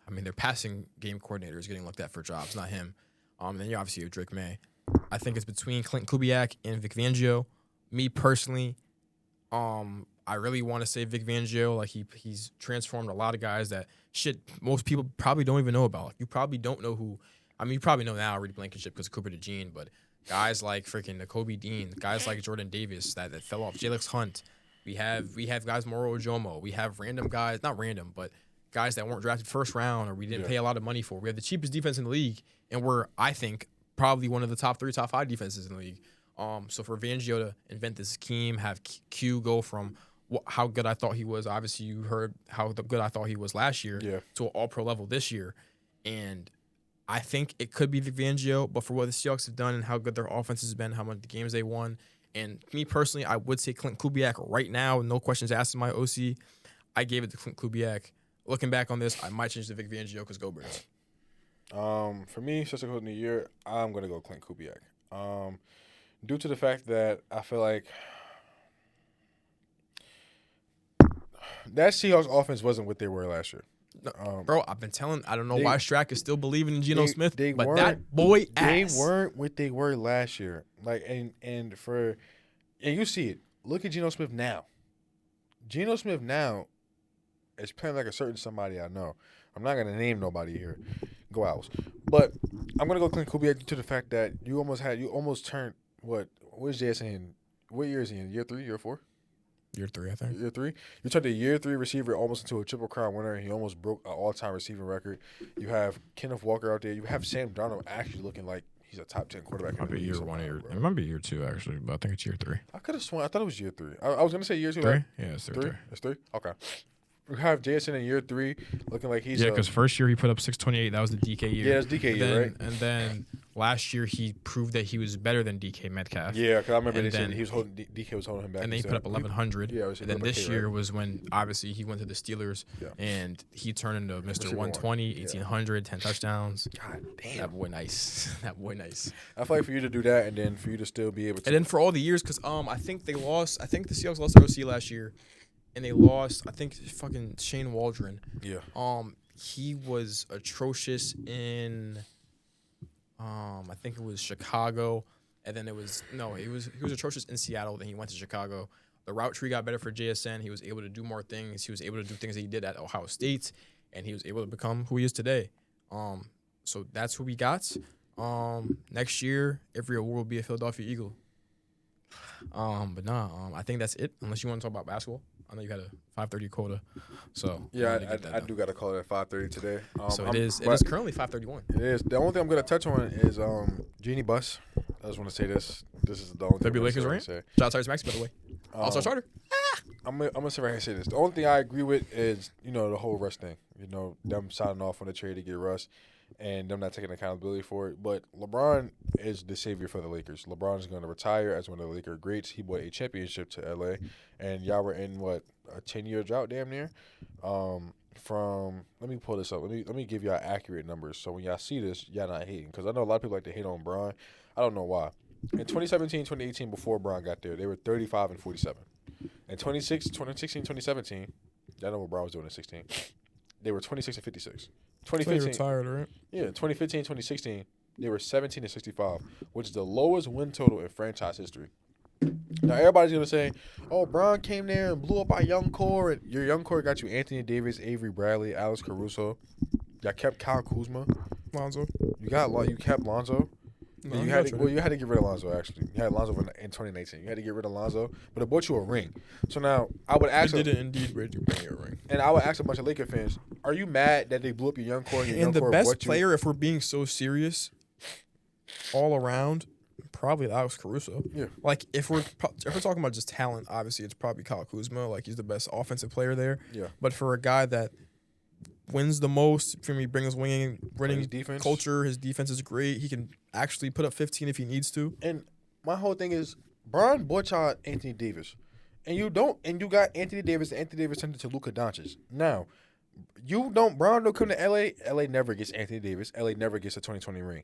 I mean, their passing game coordinator is getting looked at for jobs, not him. Then you obviously have Drake May. I think it's between Clint Kubiak and Vic Fangio. Me personally, I really want to say Vic Fangio. Like he's transformed a lot of guys that most people probably don't even know about. Like, you probably don't know who. I mean, you probably know now Reed Blankenship because of Cooper DeJean, but guys like freaking Nakobe Dean, guys like Jordan Davis that fell off, Jalex Hunt. We have guys Moro Ojomo. We have random guys, not random, but guys that weren't drafted first round or we didn't pay a lot of money for. We have the cheapest defense in the league, and we're, I think, probably one of the top 3, top 5 defenses in the league. So for Fangio to invent this scheme, have Q go from how good I thought he was. Obviously, you heard how good I thought he was last year to an all-pro level this year. And I think it could be Vic Fangio, but for what the Seahawks have done and how good their offense has been, how much the games they won, and me personally, I would say Clint Kubiak right now, no questions asked in my OC. I gave it to Clint Kubiak. Looking back on this, I might change to Vic Fangio because go Birds. For me, such a coach in the year, I'm going to go Clint Kubiak. Due to the fact that I feel like that Seahawks offense wasn't what they were last year. Bro, I've been telling. I don't know why Strack is still believing in Geno Smith, but that boy ass. They weren't what they were last year. Like and you see it. Look at Geno Smith now. Geno Smith now is playing like a certain somebody I know. I'm not gonna name nobody here. Go Owls. But I'm gonna go Clint Kubiak due to the fact that you almost turned what is JS in? What year is he in? Year 3, year 4? Year 3, I think. Year 3. You turned a year 3 receiver almost into a Triple Crown winner. He almost broke an all-time receiving record. You have Kenneth Walker out there. You have Sam Darnold actually looking like he's a top 10 quarterback. Might be year 1 or it might be year 2 actually, but I think it's year 3. I could have sworn. I thought it was year 3. I was gonna say year 2. 3? Right? Yeah, it's 3. 3. It's 3. Okay. We have JSN in year 3, looking like he's because first year he put up 628. That was the DK year. Yeah, it's DK year, right? And then last year he proved that he was better than DK Metcalf. Yeah, because I remember they said he was holding DK was holding him back. And then he put up 1100. Yeah, and then this year was when obviously he went to the Steelers and he turned into Mr. 120, 1800, 10 touchdowns. God damn, that boy nice. That boy nice. I feel like for you to do that and then for you to still be able to. And then for all the years, because I think they lost. I think the Seahawks lost OC last year. And they lost, I think, fucking Shane Waldron. Yeah. He was atrocious in, I think it was Chicago, and then he was atrocious in Seattle. Then he went to Chicago. The route tree got better for JSN. He was able to do more things. He was able to do things that he did at Ohio State, and he was able to become who he is today. So that's who we got. Next year, every award will be a Philadelphia Eagle. But I think that's it. Unless you want to talk about basketball. I know you got a 5:30 quota, so yeah, I do got to call it at 5:30 today. So it is currently 5:31. It is. The only thing I'm gonna touch on is Genie Bus. I just want to say this. This is the only thing. Lakers, right? Shout out to Tyrese Maxey, by the way. Also starter. I'm gonna sit right here and say this. The only thing I agree with is the whole Russ thing. Them signing off on the trade to get Russ, and them not taking accountability for it. But LeBron is the savior for the Lakers. LeBron is going to retire as one of the Laker greats. He won a championship to LA, and y'all were in a 10-year drought, damn near. Let me pull this up. Let me give y'all accurate numbers. So when y'all see this, y'all not hating, because I know a lot of people like to hate on Bron. I don't know why. In 2017, 2018, before Bron got there, they were 35 and 47. In 2016, 2017, y'all know what Bron was doing in 16. They were 26 and 56. 2015, retired, right? Yeah, 2015, 2016, they were 17 and 65, which is the lowest win total in franchise history. Now, everybody's going to say, oh, Bron came there and blew up our young core. And your young core got you Anthony Davis, Avery Bradley, Alex Caruso. Y'all kept Kyle Kuzma. Lonzo. You kept Lonzo. No, you had to get rid of Lonzo, actually. You had Lonzo in 2019. You had to get rid of Lonzo, but it bought you a ring. So now, I would ask... It did indeed bring you a ring. And I would ask a bunch of Laker fans, are you mad that they blew up your young core? And the best player, if we're being so serious, all around, probably Alex Caruso. Yeah. Like, if we're talking about just talent, obviously, it's probably Kyle Kuzma. Like, he's the best offensive player there. Yeah. But for a guy that wins the most, for me, brings winning defense culture, his defense is great. He can actually put up 15 if he needs to. And my whole thing is, Bron bought y'all Anthony Davis. And you got Anthony Davis, and Anthony Davis turned into Luka Doncic. Now, Bron don't come to LA. LA never gets Anthony Davis. LA never gets a 2020 ring.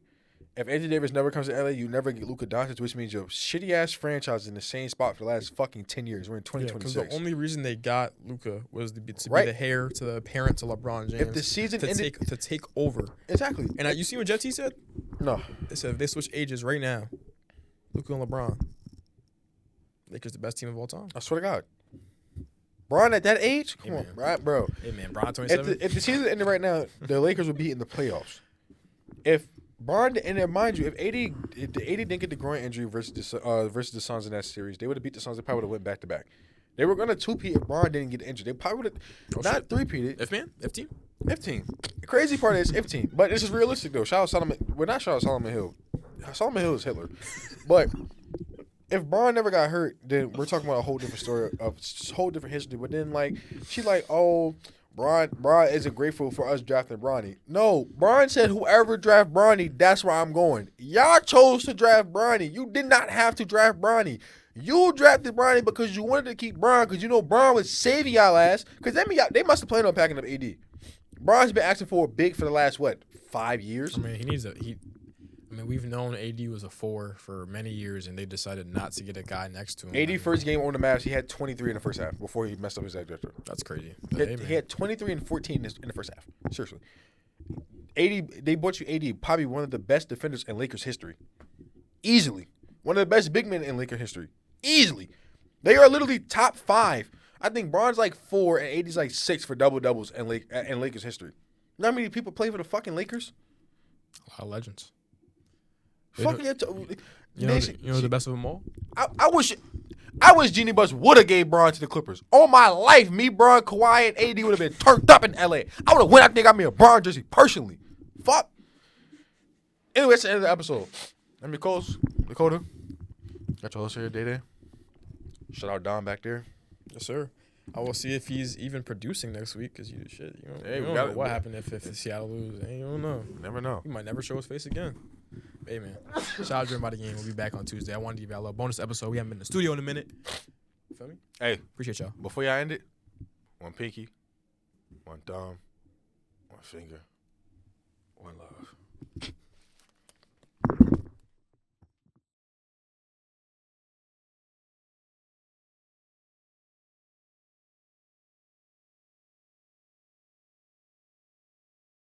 If Anthony Davis never comes to LA, you never get Luka Doncic, which means your shitty ass franchise is in the same spot for the last fucking 10 years. We're in 2026. Because the only reason they got Luka was to be the heir to the parent to LeBron James. If the season ended, to take over. Exactly. And you see what Jet T said? No. They said if they switch ages right now, Luka and LeBron, Lakers the best team of all time. I swear to God. Bron at that age? Come on, right, bro. Hey, man, Bron 27. If the season ended right now, the Lakers would be in the playoffs. If Bron, and then mind you, if the 80 didn't get the groin injury versus the Suns in that series, they would have beat the Suns. They probably would have went back to back. They were gonna 2-peat if Bron didn't get injured. They probably would have not 3-peated. If team. The crazy part is if team, but this is realistic though. Shout out Solomon. We're not shout out Solomon Hill. Solomon Hill is Hitler, but if Bron never got hurt, then we're talking about a whole different story, a whole different history. But then she's like, oh, Bron isn't grateful for us drafting Bronny. No, Bron said whoever draft Bronny, that's where I'm going. Y'all chose to draft Bronny. You did not have to draft Bronny. You drafted Bronny because you wanted to keep Bron, because Bron was saving y'all ass. Because they must have planned on packing up AD. Bron's been asking for a big for the last 5 years. I mean, we've known AD was a 4 for many years, and they decided not to get a guy next to him. AD first game on the Mavs, he had 23 in the first half before he messed up his adductor. That's crazy. He had 23 and 14 in the first half. Seriously. They bought you AD, probably one of the best defenders in Lakers history. Easily. One of the best big men in Lakers history. Easily. They are literally top 5. I think Bron's 4 and AD's 6 for double-doubles in Lakers history. You know how many people play for the fucking Lakers? A lot of legends. Fucking you know the best of them all? I wish I wish Genie Bus would have gave Bron to the Clippers. All my life, me, Bron, Kawhi, and AD would have been turned up in LA. I would have went out there and got me a Bron jersey personally. Fuck. Anyway, it's the end of the episode. Let me close. Dakota. Got your host here, Day. Shout out Don back there. Yes, sir. I will see if he's even producing next week because you don't, Hey, you we don't got know it. what happened if Seattle lose. You don't know. Never know. He might never show his face again. Hey, man. Shout out to everybody again. We'll be back on Tuesday. I wanted to give y'all a little bonus episode. We haven't been in the studio in a minute. You feel me? Hey, Appreciate y'all. before y'all end it, one pinky, one thumb, one finger, one love.